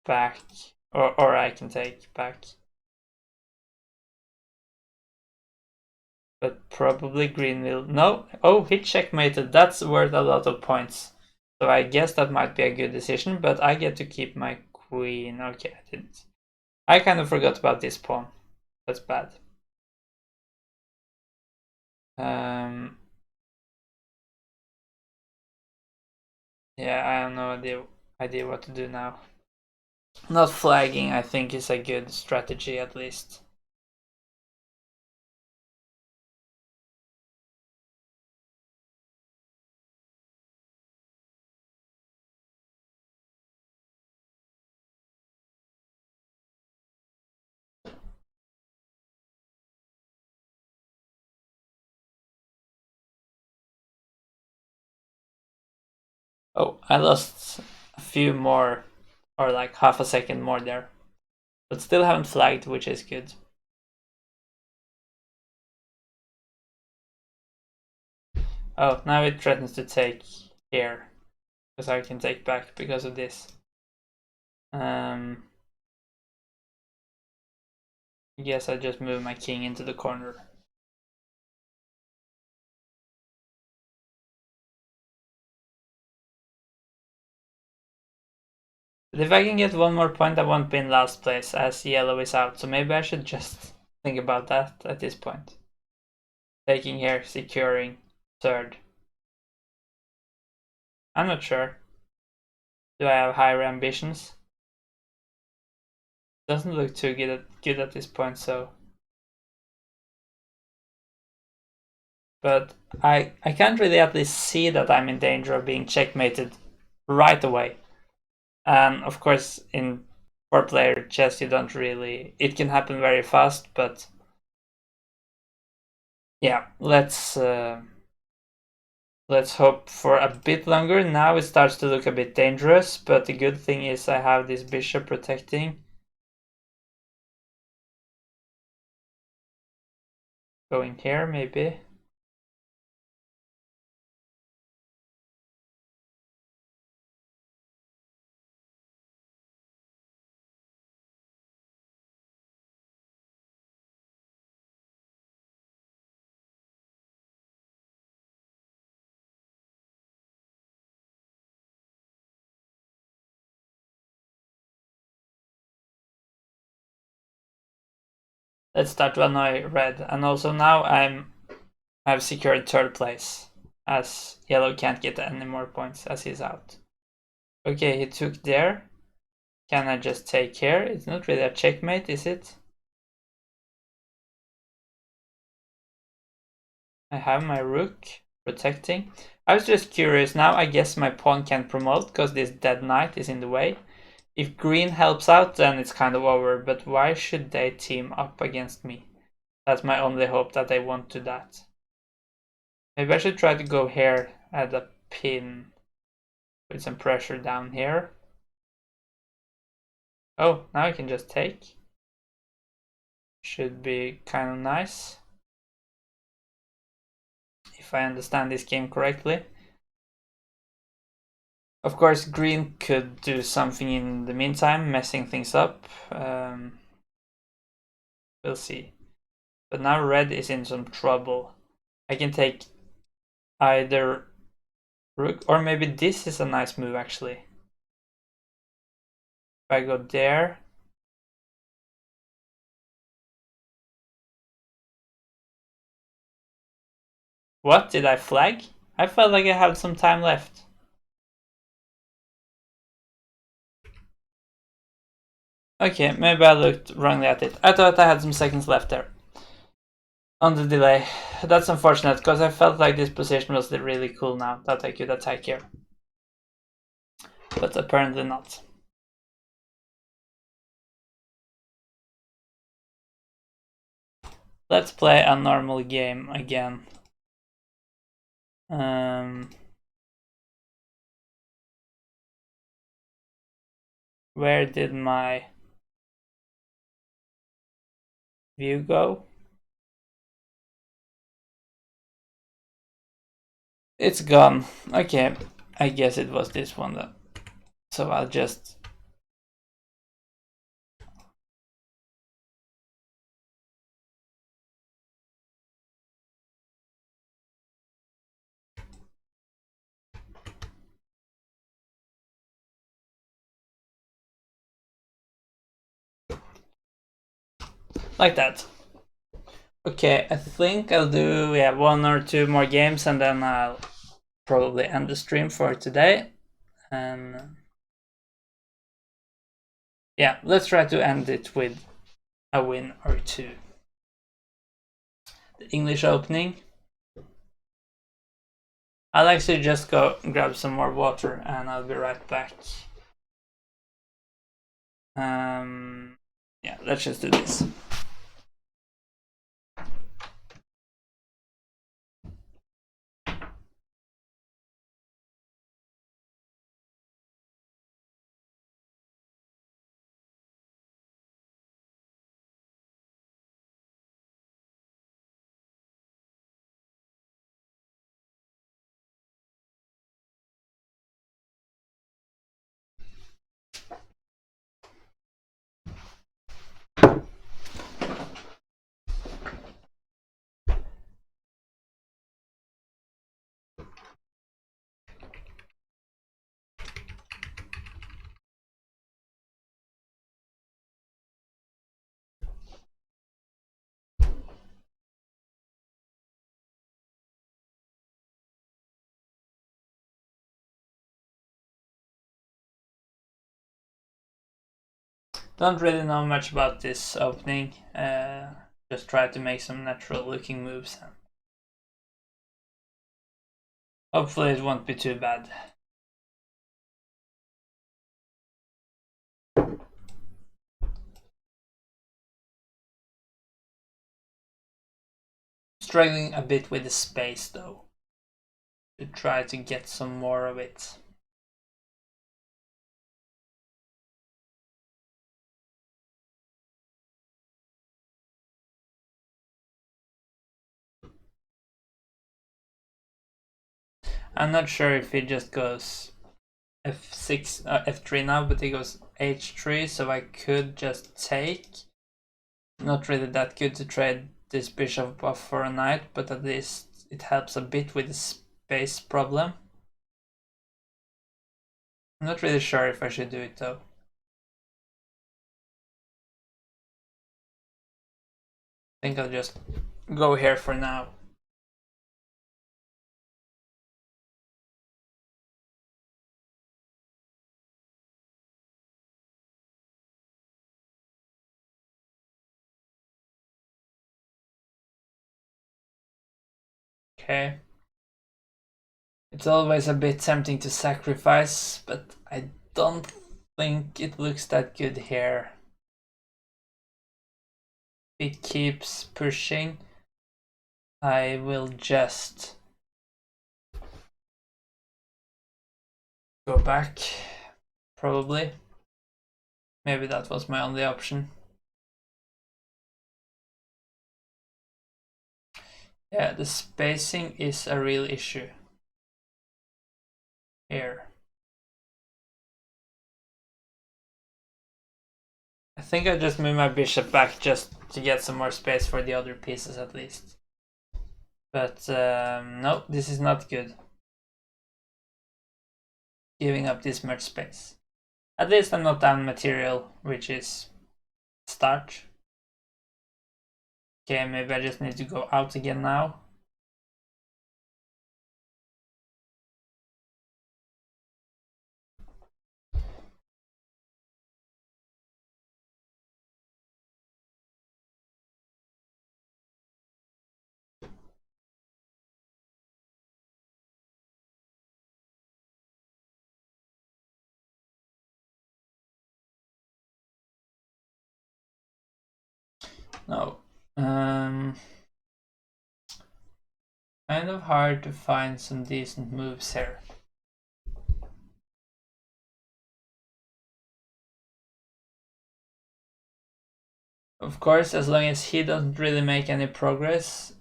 back, or I can take back. But probably green will... No! Oh, he checkmated. That's worth a lot of points. So I guess that might be a good decision, but I get to keep my queen. Okay, I didn't. I kind of forgot about this pawn. That's bad. Yeah, I have no idea what to do now. Not flagging, I think, is a good strategy at least. Oh, I lost a few more, or like half a second more there. But still haven't flagged, which is good. Oh, now it threatens to take here, because I can take back because of this. I guess I just move my king into the corner. But if I can get 1 more point, I won't be in last place, as yellow is out. So maybe I should just think about that at this point. Taking here, securing third. I'm not sure. Do I have higher ambitions? Doesn't look too good at this point, so. But I can't really at least see that I'm in danger of being checkmated right away. And of course, in 4-player chess, you don't really... It can happen very fast, but yeah, let's hope for a bit longer. Now it starts to look a bit dangerous, but the good thing is I have this bishop protecting. Going here, maybe. Let's start to annoy red. And also now I've secured third place, as yellow can't get any more points as he's out. Okay, he took there. Can I just take here? It's not really a checkmate, is it? I have my rook protecting. I was just curious. Now I guess my pawn can promote because this dead knight is in the way. If green helps out, then it's kind of over. But why should they team up against me? That's my only hope, that they won't do that. Maybe I should try to go here at a pin with some pressure down here. Oh, now I can just take. Should be kind of nice, if I understand this game correctly. Of course, green could do something in the meantime, messing things up. We'll see. But now red is in some trouble. I can take either rook, or maybe this is a nice move actually. If I go there. What? Did I flag? I felt like I had some time left. Okay, maybe I looked wrongly at it. I thought I had some seconds left there. On the delay. That's unfortunate, because I felt like this position was really cool now, that I could attack here. But apparently not. Let's play a normal game again. Where did my view go? It's gone. Okay, I guess it was this one then. So I'll just... like that. Okay, I think I'll do one or two more games and then I'll probably end the stream for today. And yeah, let's try to end it with a win or two. The English Opening. I'll actually just go grab some more water and I'll be right back. Yeah, let's just do this. Don't really know much about this opening. Just try to make some natural looking moves. Hopefully it won't be too bad. Struggling a bit with the space though, to try to get some more of it. I'm not sure if it just goes f6, f3 now, but it goes h3, so I could just take. Not really that good to trade this bishop off for a knight, but at least it helps a bit with the space problem. I'm not really sure if I should do it though. I think I'll just go here for now. Okay. It's always a bit tempting to sacrifice, but I don't think it looks that good here. It keeps pushing. I will just go back, probably. Maybe that was my only option. Yeah, the spacing is a real issue here. I think I just move my bishop back just to get some more space for the other pieces at least. But no, this is not good. Giving up this much space. At least I'm not down material, which is start. Okay, maybe I just need to go out again now. No. Kind of hard to find some decent moves here. Of course, as long as he doesn't really make any progress,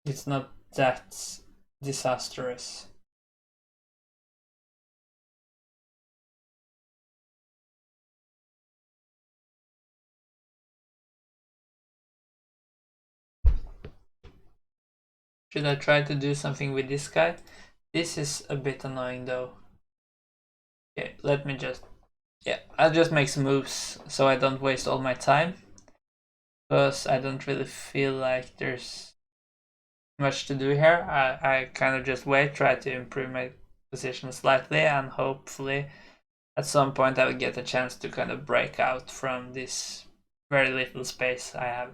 it's not that disastrous. Should I try to do something with this guy? This is a bit annoying though. Okay, let me just... Yeah, I'll just make some moves so I don't waste all my time. Because I don't really feel like there's much to do here. I kind of just wait, try to improve my position slightly, and hopefully at some point I will get a chance to kind of break out from this very little space I have.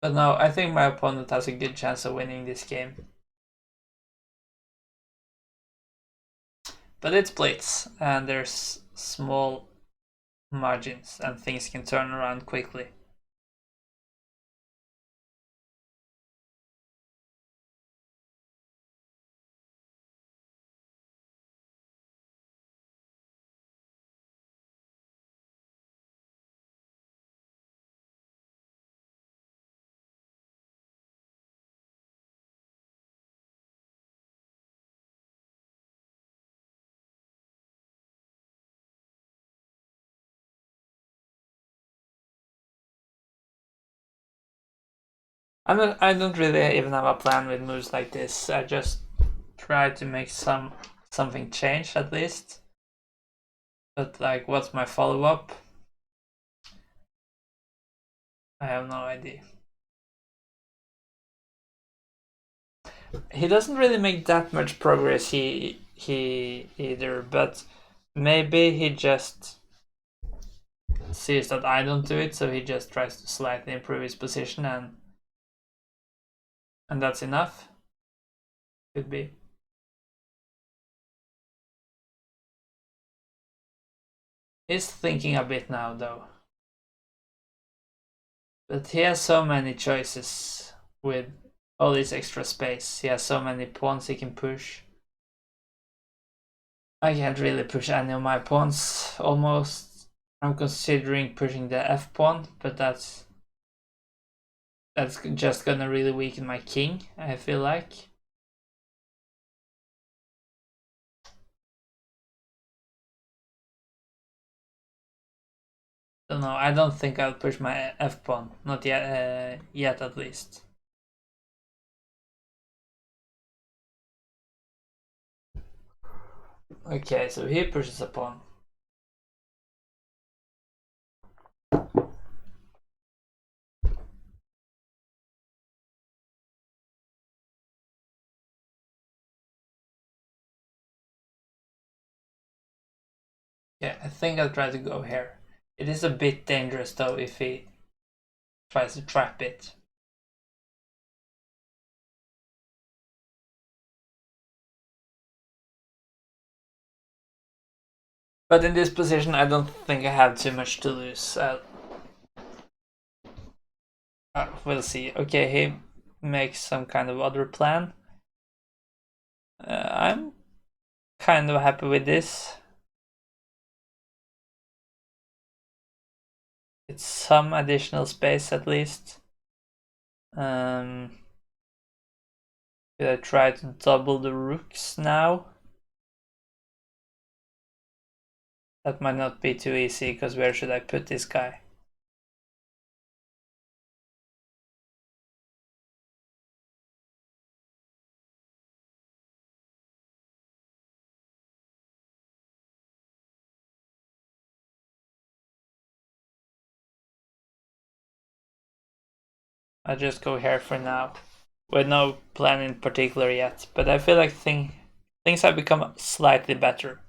But no, I think my opponent has a good chance of winning this game. But it's Blitz, and there's small margins, and things can turn around quickly. I don't really even have a plan with moves like this. I just try to make something change at least. But like, what's my follow-up? I have no idea. He doesn't really make that much progress he either, but maybe he just sees that I don't do it, so he just tries to slightly improve his position, and that's enough. Could be. He's thinking a bit now though. But he has so many choices with all this extra space. He has so many pawns he can push. I can't really push any of my pawns, almost. I'm considering pushing the f pawn, but that's just gonna really weaken my king, I feel like. Don't know, I don't think I'll push my f pawn, not yet, yet at least. Okay, so he pushes a pawn. Yeah, I think I'll try to go here. It is a bit dangerous though if he tries to trap it. But in this position, I don't think I have too much to lose. We'll see. Okay, he makes some kind of other plan. I'm kind of happy with this. It's some additional space at least. Should I try to double the rooks now? That might not be too easy, because where should I put this guy? I'll just go here for now, with no plan in particular yet, but I feel like things have become slightly better.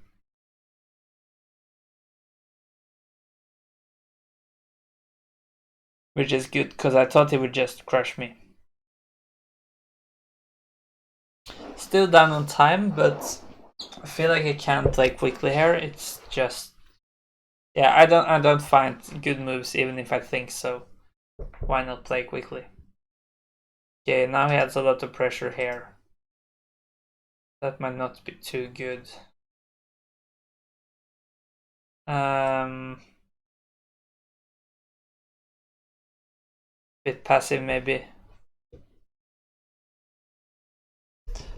Which is good, because I thought he would just crush me. Still down on time, but I feel like I can't play quickly here. It's just, yeah, I don't find good moves even if I think so. Why not play quickly? Okay, now he has a lot of pressure here. That might not be too good. Bit passive maybe.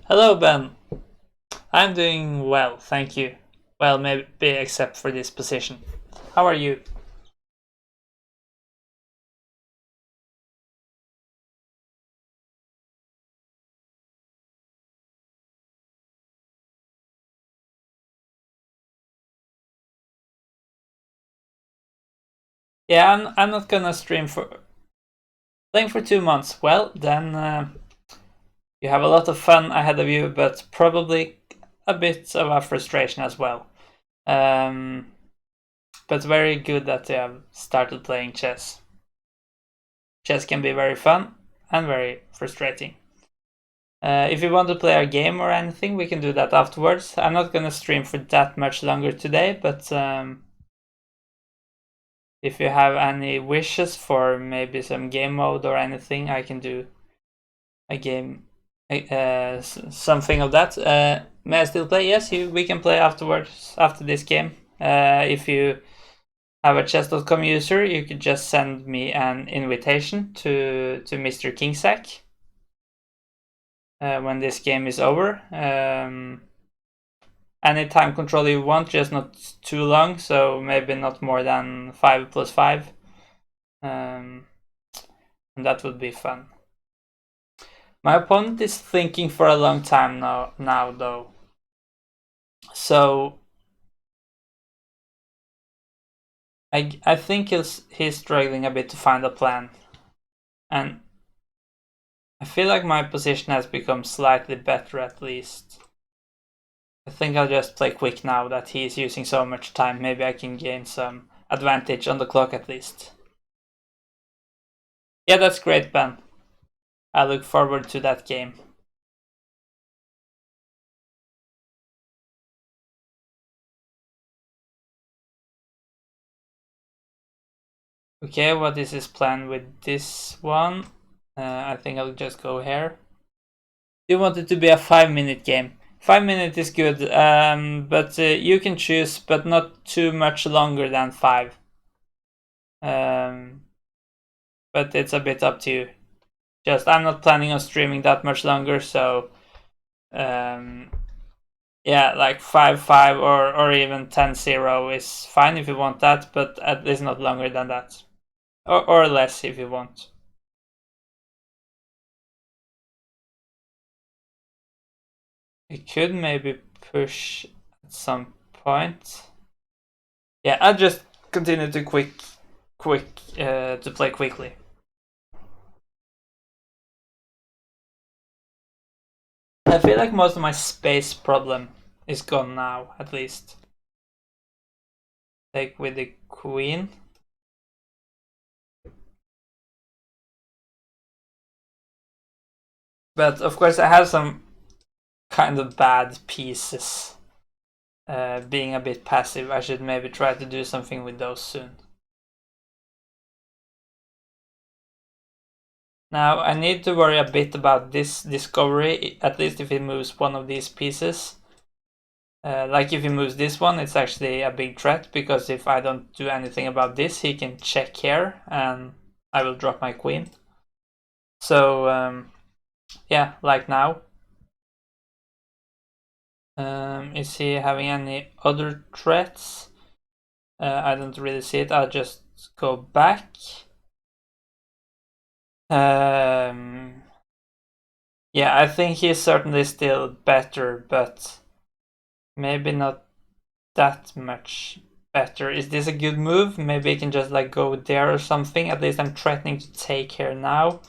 Hello, Ben. I'm doing well, thank you. Well, maybe except for this position. How are you? Yeah, I'm not gonna stream for playing for 2 months. Well, then you have a lot of fun ahead of you, but probably a bit of a frustration as well. But very good that you have started playing chess. Chess can be very fun and very frustrating. If you want to play a game or anything, we can do that afterwards. I'm not gonna stream for that much longer today, but if you have any wishes for maybe some game mode or anything, I can do a game, something of that. May I still play? Yes, we can play afterwards, after this game. If you have a chess.com user, you could just send me an invitation to Mr. Kingsack when this game is over. Any time control you want, just not too long, so maybe not more than 5+5. And that would be fun. My opponent is thinking for a long time now though. So I think he's struggling a bit to find a plan. And I feel like my position has become slightly better at least. I think I'll just play quick now that he's using so much time. Maybe I can gain some advantage on the clock at least. Yeah, that's great, Ben. I look forward to that game. Okay, what is his plan with this one? I think I'll just go here. You want it to be a 5-minute game. 5 minutes is good, but you can choose, but not too much longer than 5. But it's a bit up to you. Just, I'm not planning on streaming that much longer, so yeah, like 5-5 or even 10-0 is fine if you want that, but at least not longer than that. Or less if you want. You could maybe push at at some point. Yeah, I'll just continue to to play quickly. I feel like most of my space problem is gone now, at least. Like with the queen. But of course I have some kind of bad pieces. Being a bit passive, I should maybe try to do something with those soon. Now I need to worry a bit about this discovery, at least if he moves one of these pieces. Like if he moves this one, it's actually a big threat, because if I don't do anything about this, he can check here and I will drop my queen. So yeah, like now. Is he having any other threats? I don't really see it. I'll just go back. Yeah, I think he's certainly still better, but maybe not that much better. Is this a good move? Maybe I can just like go there or something. At least I'm threatening to take here now.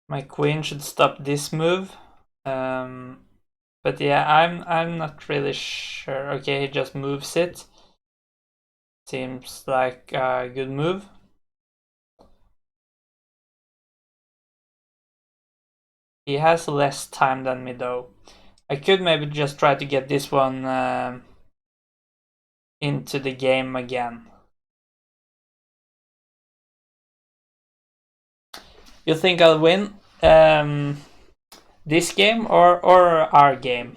My queen should stop this move. But yeah, I'm not really sure. Okay, he just moves it. Seems like a good move. He has less time than me though. I could maybe just try to get this one into the game again. You think I'll win this game or our game?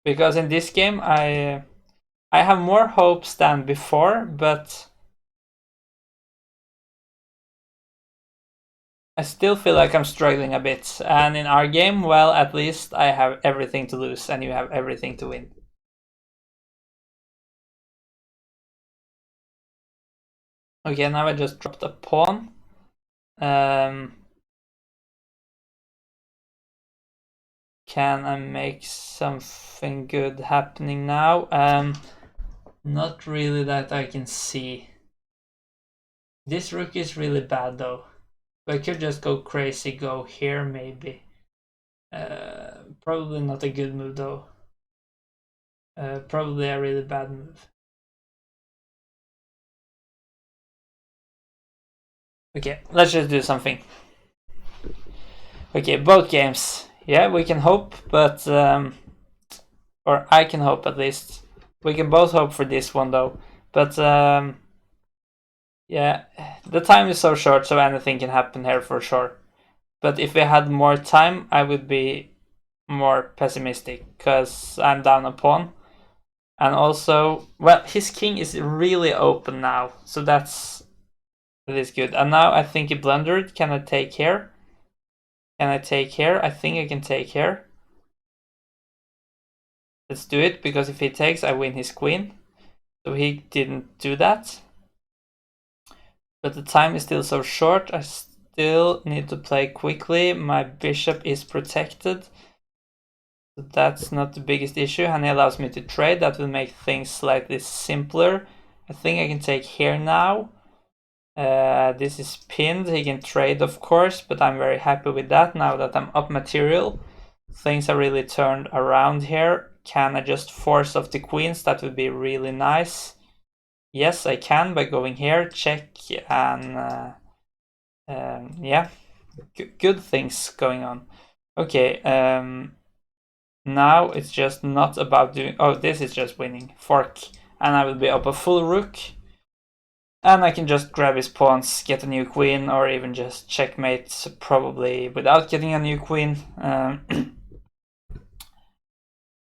Because in this game I have more hopes than before, but I still feel like I'm struggling a bit. And in our game, well, at least I have everything to lose and you have everything to win. Okay, now I just dropped a pawn. Can I make something good happening now? Not really that I can see. This rook is really bad though. I could just go crazy, go here maybe. Probably not a good move though. Probably a really bad move. Okay, let's just do something. Okay, both games. Yeah, we can hope, but or I can hope at least. We can both hope for this one though. But yeah, the time is so short, so anything can happen here for sure. But if we had more time, I would be more pessimistic, because I'm down a pawn. And also, well, his king is really open now, so that is good. And now I think he blundered. Can I take here? Can I take here? I think I can take here. Let's do it, because if he takes, I win his queen. So he didn't do that. But the time is still so short. I still need to play quickly. My bishop is protected. So that's not the biggest issue, and he allows me to trade. That will make things slightly simpler. I think I can take here now. This is pinned. He can trade, of course, but I'm very happy with that now that I'm up material. Things are really turned around here. Can I just force off the queens? That would be really nice. Yes, I can by going here, check, and yeah, good things going on. Okay, now it's just not about doing. Oh, this is just winning. Fork, and I will be up a full rook. And I can just grab his pawns, get a new queen, or even just checkmate, probably without getting a new queen.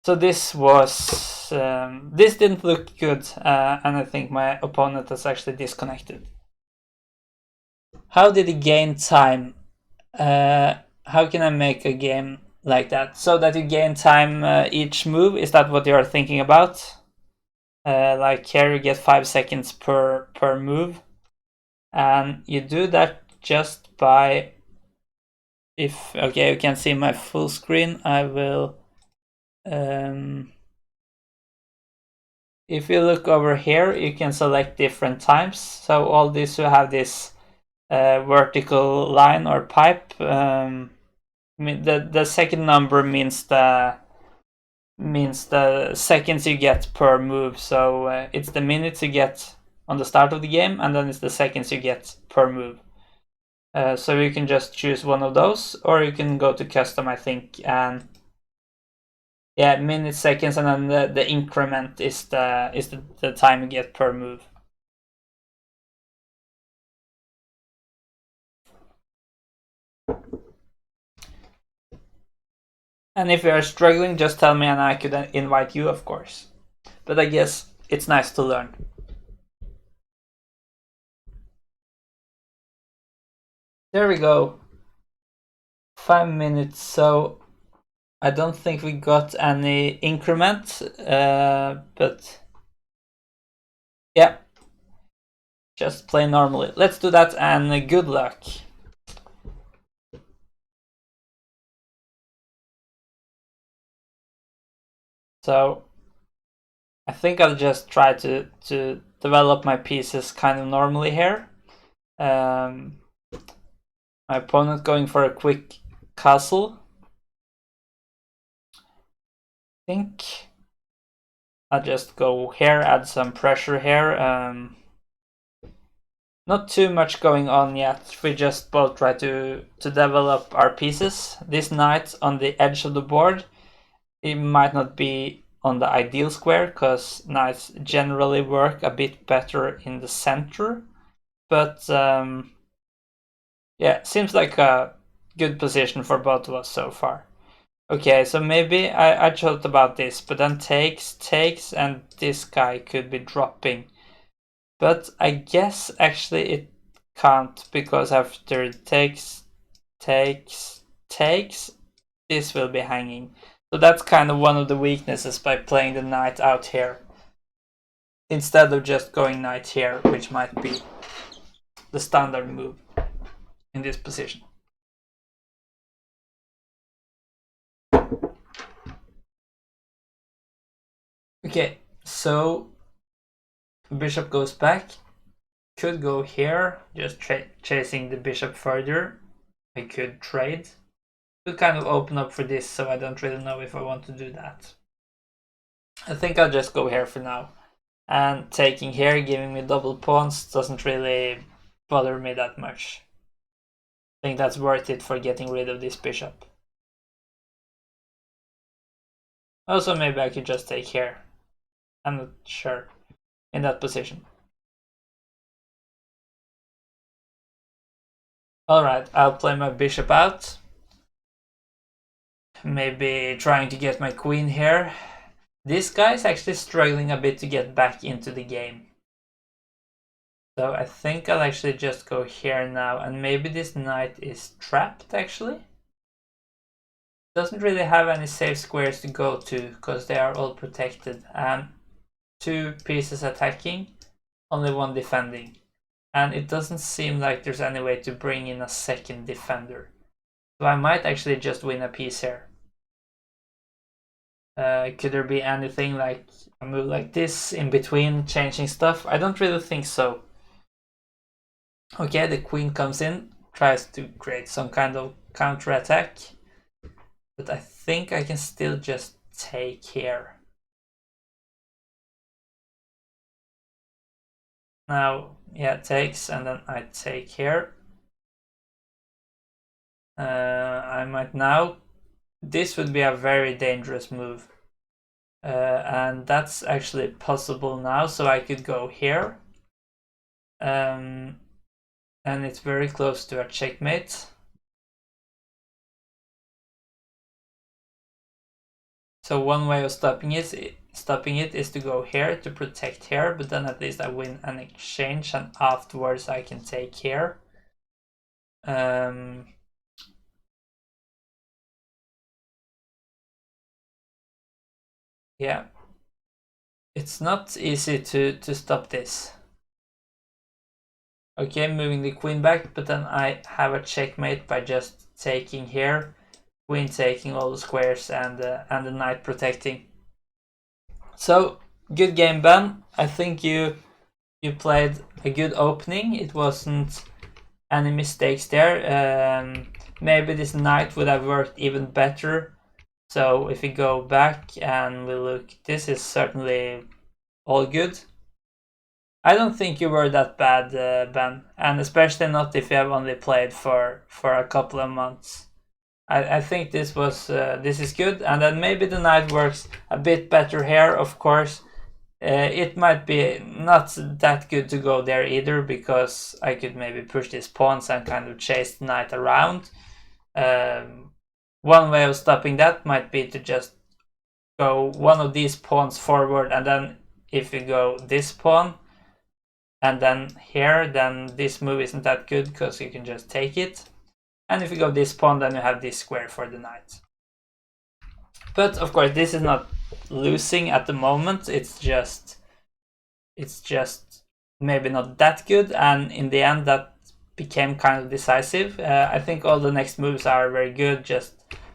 So this was this didn't look good, and I think my opponent has actually disconnected. How did he gain time? How can I make a game like that so that you gain time each move? Is that what you are thinking about? Like here you get 5 seconds per move, and you do that just by if okay, you can see my full screen, I will. If you look over here, you can select different times. So all these who have this vertical line or pipe, the second number means the seconds you get per move. So it's the minutes you get on the start of the game, and then it's the seconds you get per move. So you can just choose one of those, or you can go to custom, I think, and yeah, minutes, seconds, and then the increment is the time you get per move. And if you are struggling, just tell me and I could invite you, of course. But I guess it's nice to learn. There we go. 5 minutes, so I don't think we got any increment, but yeah, just play normally. Let's do that, and good luck. So I think I'll just try to develop my pieces kind of normally here. My opponent going for a quick castle. I think I'll just go here, add some pressure here. Not too much going on yet. We just both try to develop our pieces. This knight on the edge of the board, it might not be on the ideal square, because knights generally work a bit better in the center. But yeah, seems like a good position for both of us so far. Okay, so maybe I thought about this, but then takes, and this guy could be dropping. But I guess actually it can't, because after it takes, this will be hanging. So that's kind of one of the weaknesses by playing the knight out here, instead of just going knight here, which might be the standard move in this position. Okay, so bishop goes back. Could go here, just chasing the bishop further. I could trade. Could kind of open up for this, so I don't really know if I want to do that. I think I'll just go here for now. And taking here, giving me double pawns, doesn't really bother me that much. I think that's worth it for getting rid of this bishop. Also, maybe I could just take here. I'm not sure in that position. Alright, I'll play my bishop out. Maybe trying to get my queen here. This guy is actually struggling a bit to get back into the game. So I think I'll actually just go here now, and maybe this knight is trapped actually. Doesn't really have any safe squares to go to, because they are all protected. And 2 pieces attacking, only 1 defending. And it doesn't seem like there's any way to bring in a second defender. So I might actually just win a piece here. Could there be anything like a move like this in between, changing stuff? I don't really think so. Okay, the queen comes in, tries to create some kind of counter attack. But I think I can still just take here. Now, yeah, takes, and then I take here. I might now. This would be a very dangerous move. And that's actually possible now, so I could go here. And it's very close to a checkmate. So one way of stopping it is to go here to protect here, but then at least I win an exchange, and afterwards I can take here. Yeah, it's not easy to stop this. Okay, moving the queen back, but then I have a checkmate by just taking here, queen taking all the squares, and the knight protecting. So good game, Ben. I think you played a good opening. It wasn't any mistakes there. Maybe this knight would have worked even better. So if we go back and we look, this is certainly all good. I don't think you were that bad, Ben, and especially not if you have only played for a couple of months. I think this is good, and then maybe the knight works a bit better here. Of course, it might be not that good to go there either, because I could maybe push these pawns and kind of chase the knight around. One way of stopping that might be to just go one of these pawns forward, and then if you go this pawn and then here, then this move isn't that good because you can just take it. And if you go this pawn, then you have this square for the knight. But of course, this is not losing at the moment. It's just maybe not that good, and in the end that became kind of decisive. I think all the next moves are very good, just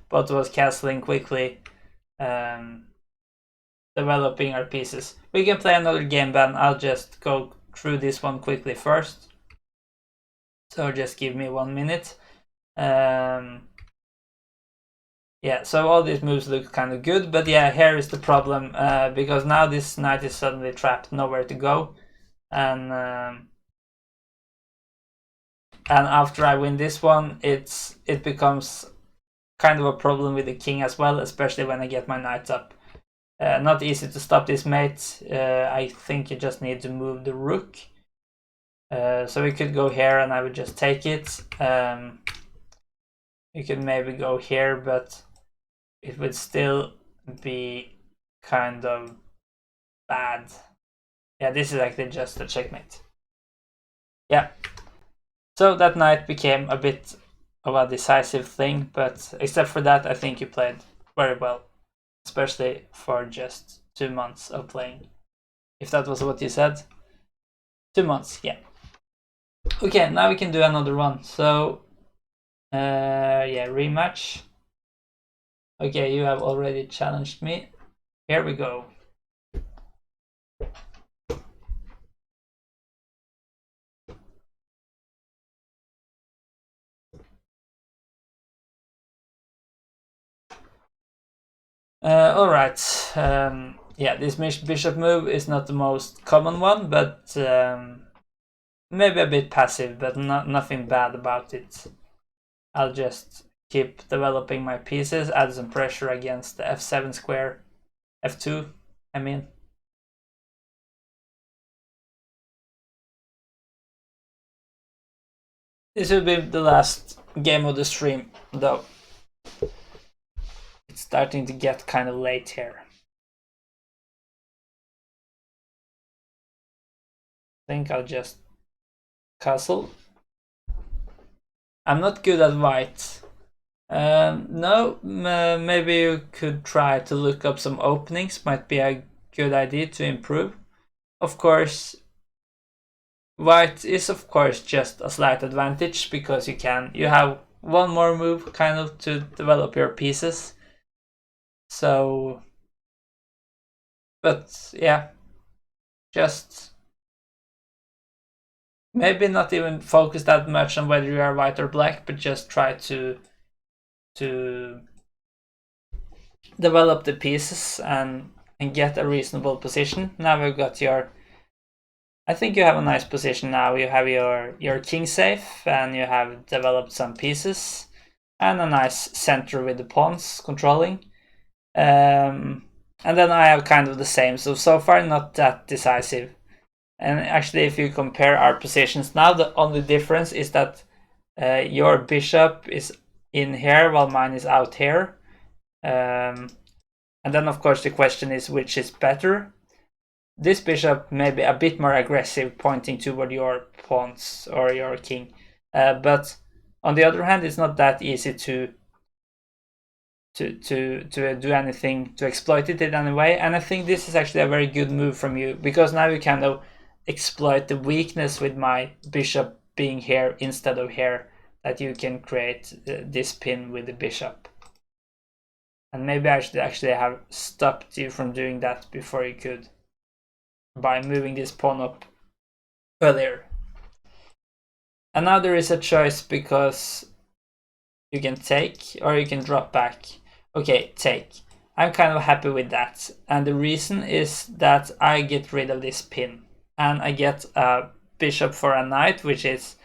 both of us castling quickly, developing our pieces. We can play another game, Ben. I'll just go through this one quickly first. So just give me 1 minute. Yeah, so all these moves look kind of good, but yeah, here is the problem, because now this knight is suddenly trapped, nowhere to go, and after I win this one, it becomes kind of a problem with the king as well, especially when I get my knights up. Not easy to stop this mate. I think you just need to move the rook. So we could go here and I would just take it. You could maybe go here, but it would still be kind of bad. Yeah, this is actually just a checkmate. Yeah. So that knight became a bit of a decisive thing, but except for that, I think you played very well, especially for just 2 months of playing. If that was what you said. 2 months, yeah. Okay, now we can do another one. So, yeah, rematch. Okay, you have already challenged me. Here we go. Alright, yeah, this bishop move is not the most common one, but maybe a bit passive, but nothing bad about it. I'll just keep developing my pieces, add some pressure against the f7 square, f2, I mean. This will be the last game of the stream, though. It's starting to get kind of late here. I think I'll just castle. I'm not good at white. No, maybe you could try to look up some openings. Might be a good idea to improve. Of course, white is of course just a slight advantage because you have one more move kind of to develop your pieces. So, but yeah, just maybe not even focus that much on whether you are white or black, but just try to develop the pieces and get a reasonable position. Now we've got I think you have a nice position now. You have your king safe, and you have developed some pieces, and a nice center with the pawns controlling. And then I have kind of the same. So far, not that decisive. And actually, if you compare our positions now, the only difference is that your bishop is in here while mine is out here. And then, of course, the question is which is better. This bishop may be a bit more aggressive, pointing toward your pawns or your king. But on the other hand, it's not that easy to do anything to exploit it in any way. And I think this is actually a very good move from you, because now you kind of exploit the weakness with my bishop being here instead of here. that you can create this pin with the bishop. And maybe I should actually have stopped you from doing that before you could, by moving this pawn up earlier. And now there is a choice because you can take or you can drop back. Okay, take. I'm kind of happy with that. And the reason is that I get rid of this pin. And I get a bishop for a knight, which is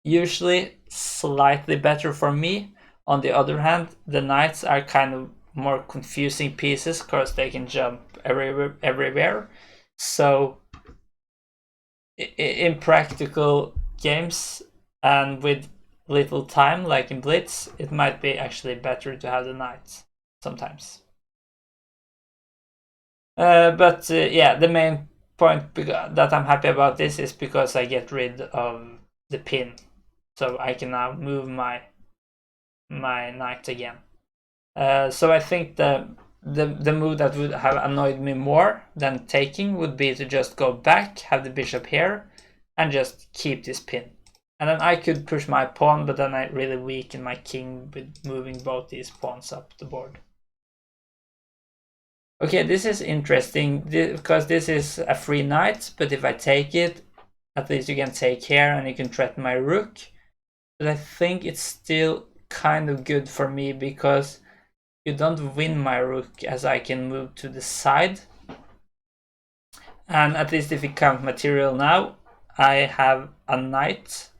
usually slightly better for me. On the other hand, the knights are kind of more confusing pieces because they can jump everywhere. So in practical games and with little time, like in Blitz, it might be actually better to have the knights sometimes. But yeah, the main point that I'm happy about this is because I get rid of the pin, so I can now move my knight again. So I think the move that would have annoyed me more than taking would be to just go back, have the bishop here, and just keep this pin. And then I could push my pawn, but then I really weaken my king with moving both these pawns up the board. Okay, this is interesting because this is a free knight, but if I take it, at least you can take here and you can threaten my rook. But I think it's still kind of good for me because you don't win my rook as I can move to the side. And at least if you count material now, I have a knight,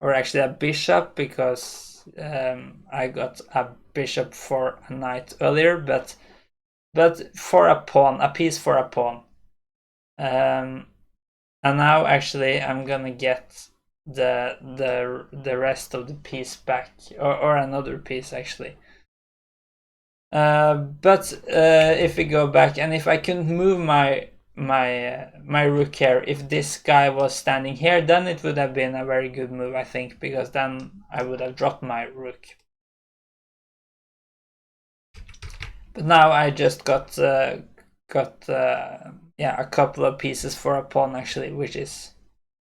or actually a bishop, because I got a bishop for a knight earlier, but for a pawn, a piece for a pawn. And now actually I'm gonna get the rest of the piece back, or another piece actually. But if we go back, and if I couldn't move my rook here, if this guy was standing here, then it would have been a very good move, I think, because then I would have dropped my rook. But now I just got yeah, a couple of pieces for a pawn actually, which is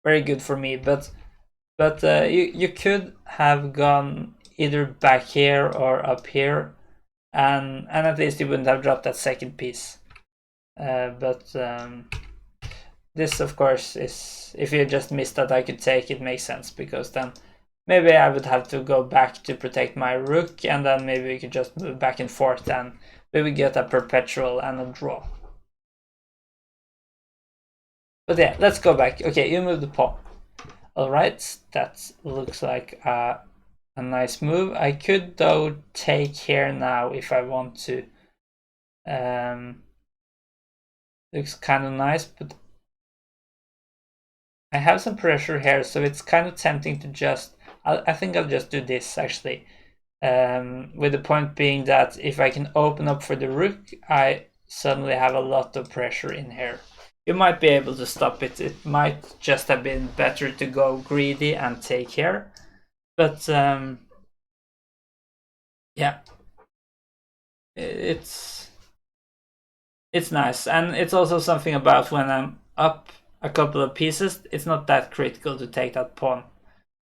very good for me. But you could have gone either back here or up here, and at least you wouldn't have dropped that second piece. But this, of course, is, if you just missed that I could take, it makes sense, because then maybe I would have to go back to protect my rook, and then maybe we could just move back and forth, and we would get a perpetual and a draw. But yeah, let's go back. Okay, you move the pawn. Alright, that looks like a nice move. I could, though, take here now if I want to. Looks kind of nice, but I have some pressure here, so it's kind of tempting to just... I think I'll just do this, actually. With the point being that if I can open up for the rook, I suddenly have a lot of pressure in here. You might be able to stop it. It might just have been better to go greedy and take here. But yeah, it's nice. And it's also something about when I'm up a couple of pieces, it's not that critical to take that pawn.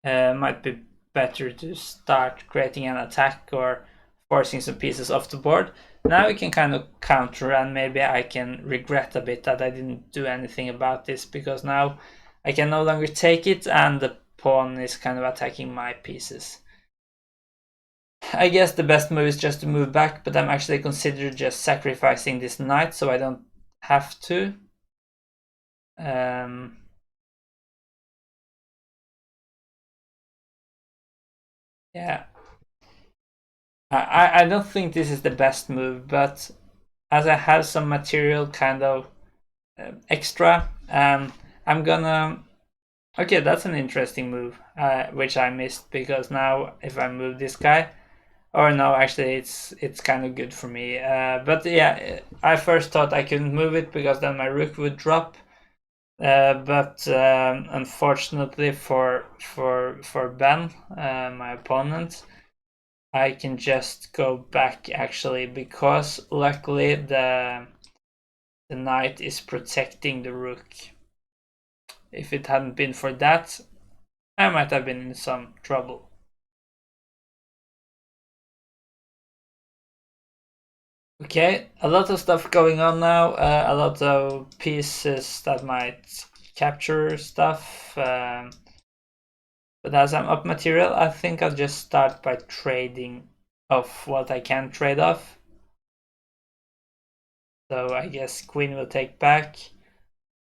Might be better to start creating an attack or forcing some pieces off the board. Now we can kind of counter, and maybe I can regret a bit that I didn't do anything about this, because now I can no longer take it and the pawn is kind of attacking my pieces. I guess the best move is just to move back, but I'm actually considering just sacrificing this knight so I don't have to. Yeah. I don't think this is the best move, but as I have some material kind of extra, I'm gonna... Okay, that's an interesting move, which I missed, because now if I move this guy, or no, actually it's kind of good for me. But yeah, I first thought I couldn't move it because then my rook would drop. But unfortunately for Ben, my opponent, I can just go back actually, because luckily the knight is protecting the rook. If it hadn't been for that, I might have been in some trouble. Okay, a lot of stuff going on now. A lot of pieces that might capture stuff. But as I'm up material, I think I'll just start by trading off what I can trade off. So I guess queen will take back.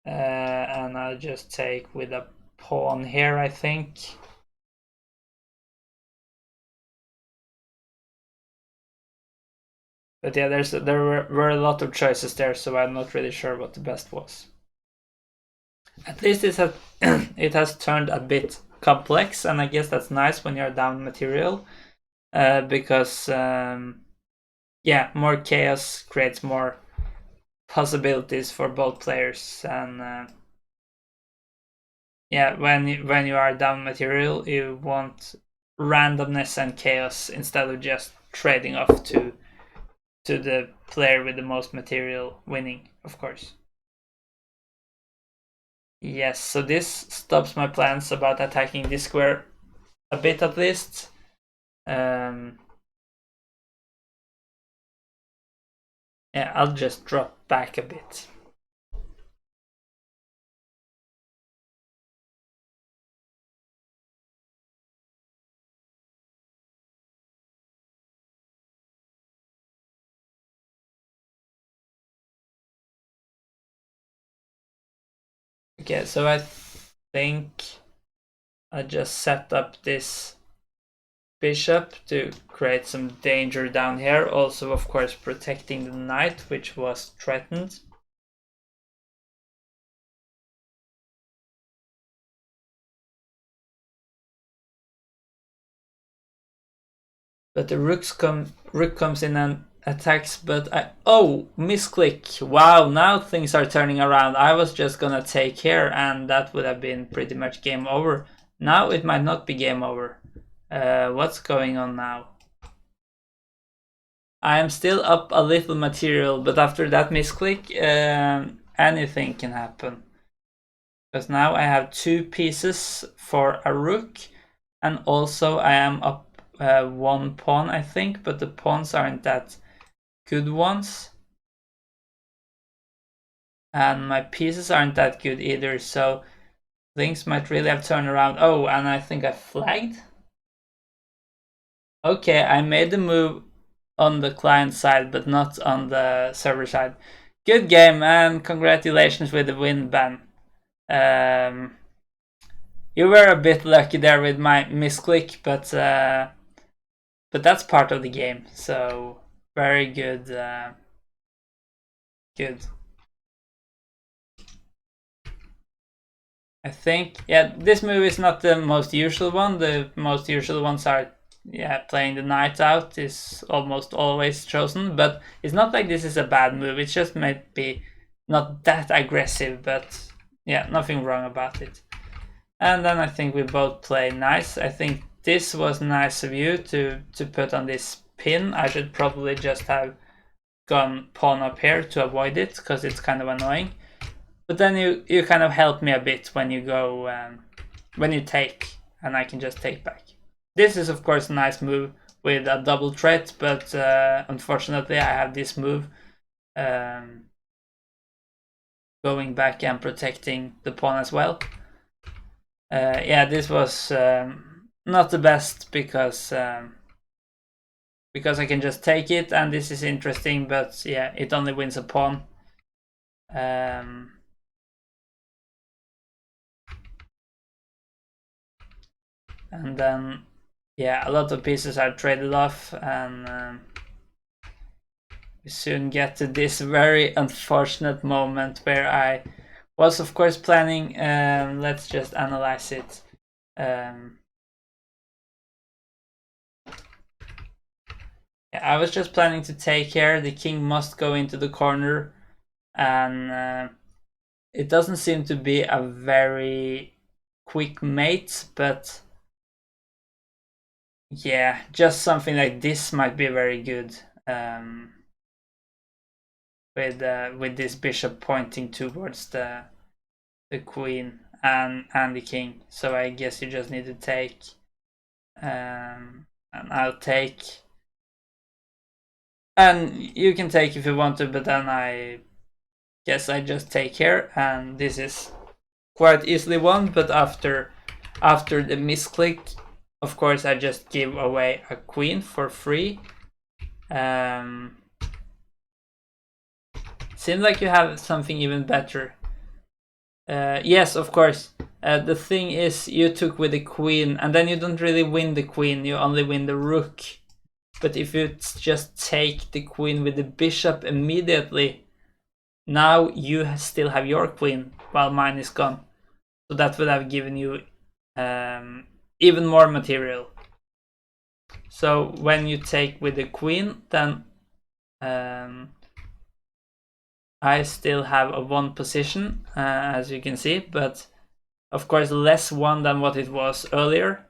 And I'll just take with a pawn here, I think. But yeah, there were a lot of choices there, so I'm not really sure what the best was. At least it has turned a bit complex, and I guess that's nice when you're down material, because yeah, more chaos creates more possibilities for both players, and yeah, when you are down material, you want randomness and chaos instead of just trading off to the player with the most material winning, of course. Yes, so this stops my plans about attacking this square a bit at least. Um, yeah, I'll just drop back a bit. Okay, so I think I just set up this bishop to create some danger down here. Also, of course, protecting the knight, which was threatened. But the rook comes in and attacks, but misclick. Wow, now things are turning around. I was just gonna take here and that would have been pretty much game over. Now it might not be game over. What's going on now? I am still up a little material, but after that misclick, anything can happen. Because now I have 2 pieces for a rook, and also I am up 1 pawn, I think, but the pawns aren't that good ones. And my pieces aren't that good either, so things might really have turned around. Oh, and I think I flagged? Okay, I made the move on the client side, but not on the server side. Good game, and congratulations with the win, Ben. You were a bit lucky there with my misclick, but that's part of the game. So very good, good. I think yeah, this move is not the most usual one. The most usual ones are yeah, playing the knight out is almost always chosen, but it's not like this is a bad move. It just might be not that aggressive, but yeah, nothing wrong about it. And then I think we both play nice. I think this was nice of you to put on this pin. I should probably just have gone pawn up here to avoid it because it's kind of annoying. But then you kind of help me a bit when you go when you take, and I can just take back. This is of course a nice move with a double threat, but unfortunately I have this move going back and protecting the pawn as well. Yeah, this was not the best because I can just take it, and this is interesting, but yeah, it only wins a pawn. And then yeah, a lot of pieces are traded off, and we soon get to this very unfortunate moment where I was of course planning, let's just analyze it. I was just planning to take here. The king must go into the corner, and it doesn't seem to be a very quick mate, but yeah, just something like this might be very good, with this bishop pointing towards the queen and the king. So I guess you just need to take, and I'll take. And you can take if you want to, but then I guess I just take here, and this is quite easily won. But after the misclick, of course, I just give away a queen for free. Seems like you have something even better. Yes, of course. The thing is, you took with the queen, and then you don't really win the queen, you only win the rook. But if you just take the queen with the bishop immediately, now you still have your queen, while mine is gone. So that would have given you even more material. So when you take with the queen, then I still have a 1 position, as you can see, but of course less 1 than what it was earlier.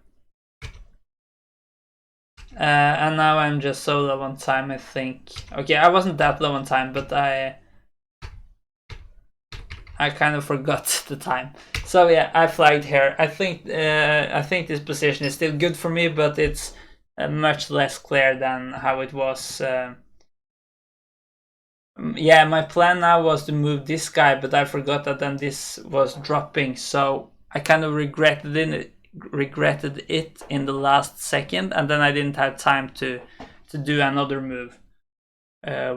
And now I'm just so low on time, I think. Okay, I wasn't that low on time, but I kind of forgot the time. So yeah, I flagged here. I think this position is still good for me, but it's much less clear than how it was. Yeah, my plan now was to move this guy, but I forgot that then this was dropping, so I kind of regretted it in the last second, and then I didn't have time to do another move,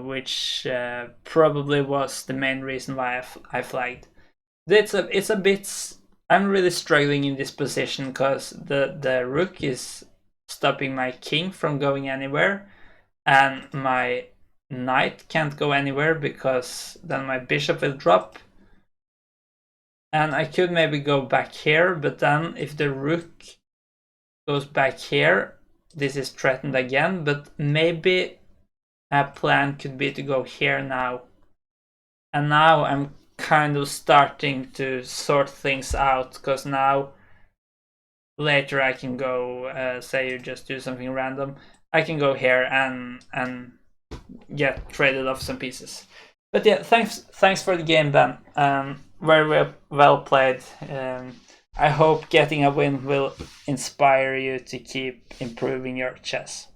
which probably was the main reason why I flagged. It's a bit. I'm really struggling in this position because the rook is stopping my king from going anywhere, and my knight can't go anywhere because then my bishop will drop. And I could maybe go back here, but then if the rook goes back here, this is threatened again. But maybe a plan could be to go here now. And now I'm kind of starting to sort things out, because now later I can go, say you just do something random, I can go here and get traded off some pieces. But yeah, thanks for the game, Ben. Very well played. I hope getting a win will inspire you to keep improving your chess.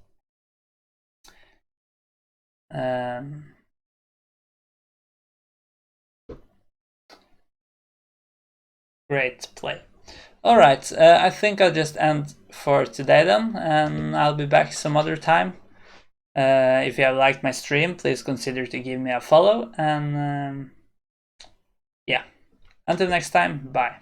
Great play. All right, I think I'll just end for today then, and I'll be back some other time. If you have liked my stream, please consider to give me a follow, and yeah, until next time, bye.